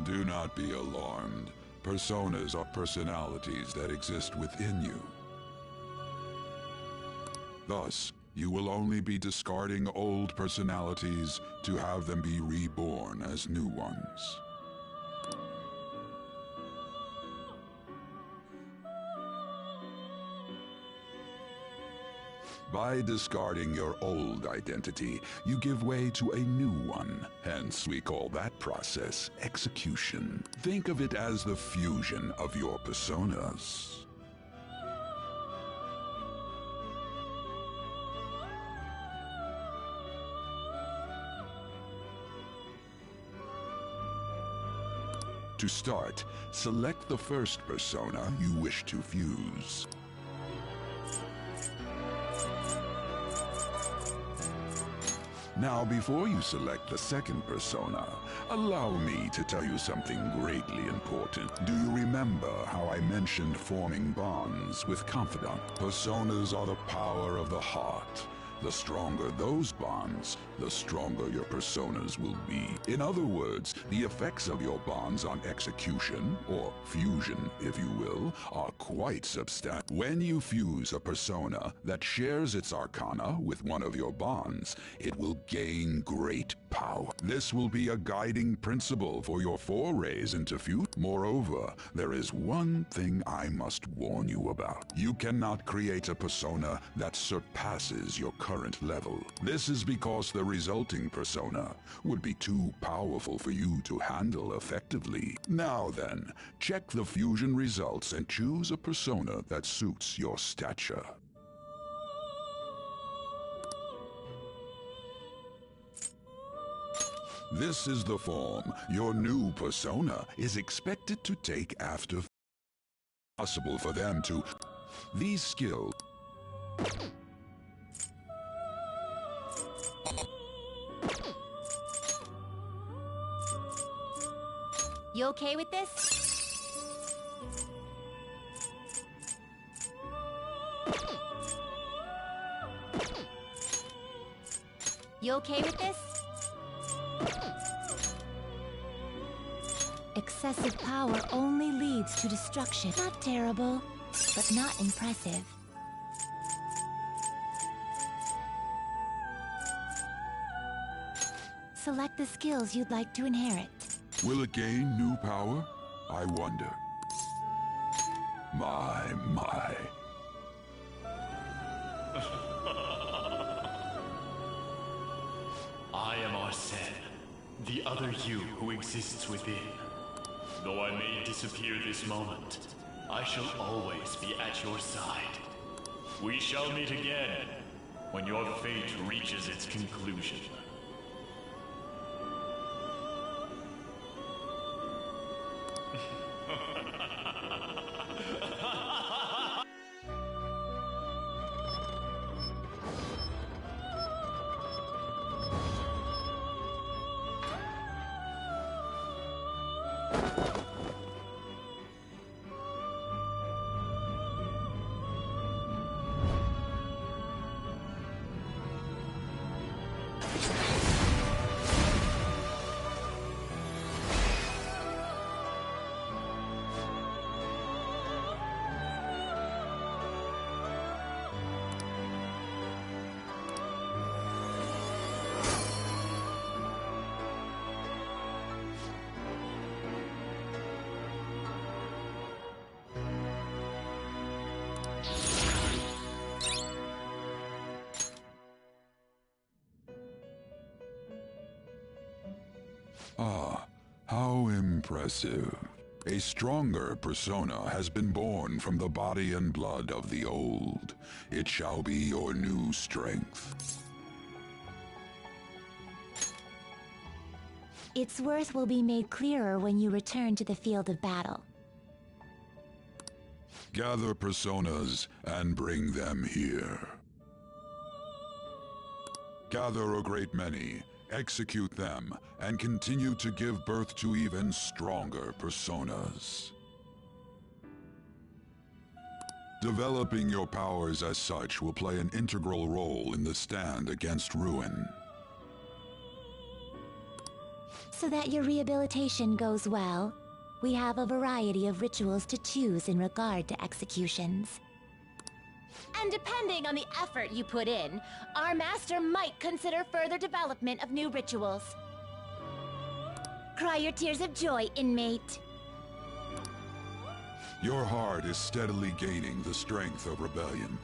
Do not be alarmed. Personas are personalities that exist within you. Thus, You will only be discarding old personalities to have them be reborn as new ones. By discarding your old identity, you give way to a new one. Hence, we call that process execution. Think of it as the fusion of your personas. To start, select the first persona you wish to fuse. Now, before you select the second persona, allow me to tell you something greatly important. Do you remember how I mentioned forming bonds with confidant? Personas are the power of the heart. The stronger those bonds, the stronger your personas will be. In other words, the effects of your bonds on execution, or fusion, if you will, are quite substantial. When you fuse a persona that shares its arcana with one of your bonds, it will gain great power. This will be a guiding principle for your forays into fusion. Moreover, there is one thing I must warn you about. You cannot create a persona that surpasses your current level. This is because the resulting persona would be too powerful for you to handle effectively. Now then, check the fusion results and choose a persona that suits your stature. This is the form your new persona is expected to take after. Possible for them to. These skills. You okay with this? You okay with this? Excessive power only leads to destruction. Not terrible, but not impressive. Select the skills you'd like to inherit. Will it gain new power? I wonder. My. I am Arsene, the other you who exists within. Though I may disappear this moment, I shall always be at your side. We shall meet again when your fate reaches its conclusion. Ah, how impressive. A stronger persona has been born from the body and blood of the old. It shall be your new strength. Its worth will be made clearer when you return to the field of battle. Gather personas and bring them here. Gather a great many, execute them, and continue to give birth to even stronger personas. Developing your powers as such will play an integral role in the stand against ruin. So that your rehabilitation goes well, we have a variety of rituals to choose in regard to executions. And depending on the effort you put in, our master might consider further development of new rituals. Cry your tears of joy, inmate. Your heart is steadily gaining the strength of rebellion.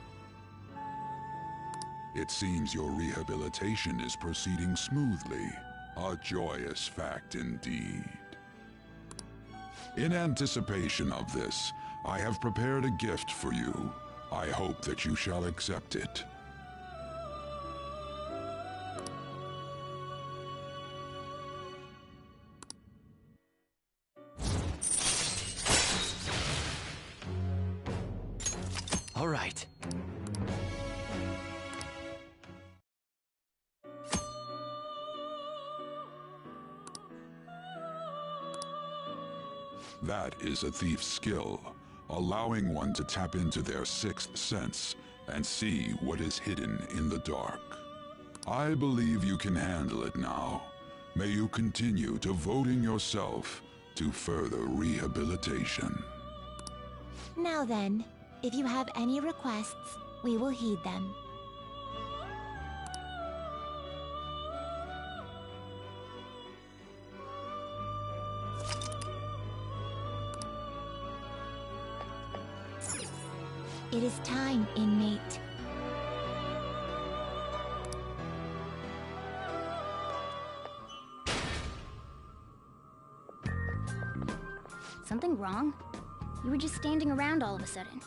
It seems your rehabilitation is proceeding smoothly. A joyous fact indeed. In anticipation of this, I have prepared a gift for you. I hope that you shall accept it. All right. That is a thief's skill, allowing one to tap into their sixth sense and see what is hidden in the dark. I believe you can handle it now. May you continue devoting yourself to further rehabilitation. Now then, if you have any requests, we will heed them. It is time, inmate. Something wrong? You were just standing around all of a sudden.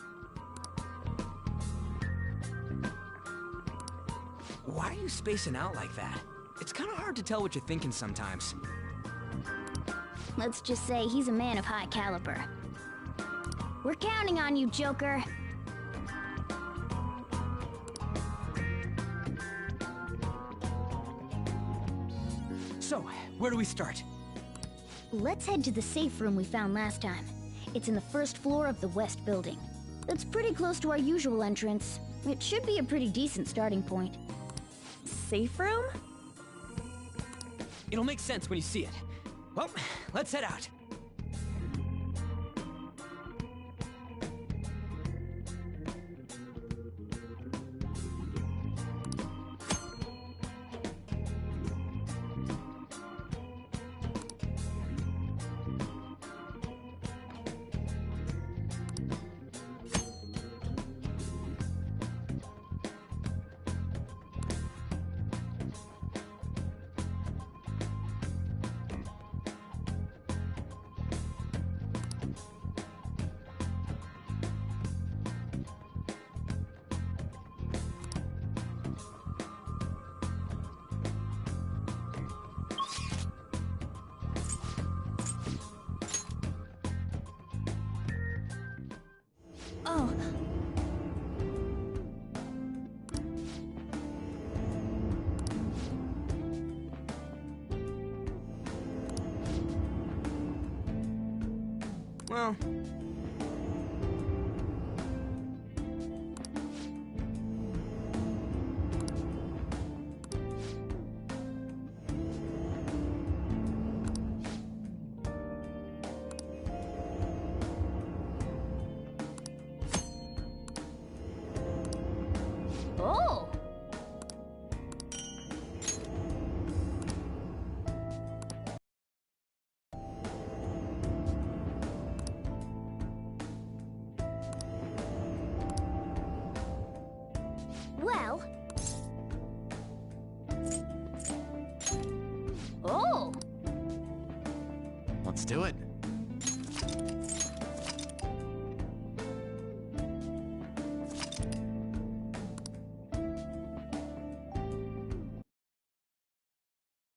Why are you spacing out like that? It's kind of hard to tell what you're thinking sometimes. Let's just say he's a man of high caliber. We're counting on you, Joker. So, where do we start? Let's head to the safe room we found last time. It's in the first floor of the west building. That's pretty close to our usual entrance. It should be a pretty decent starting point. Safe room? It'll make sense when you see it. Well, let's head out. Oh. Well... Oh! Well... Oh! Let's do it.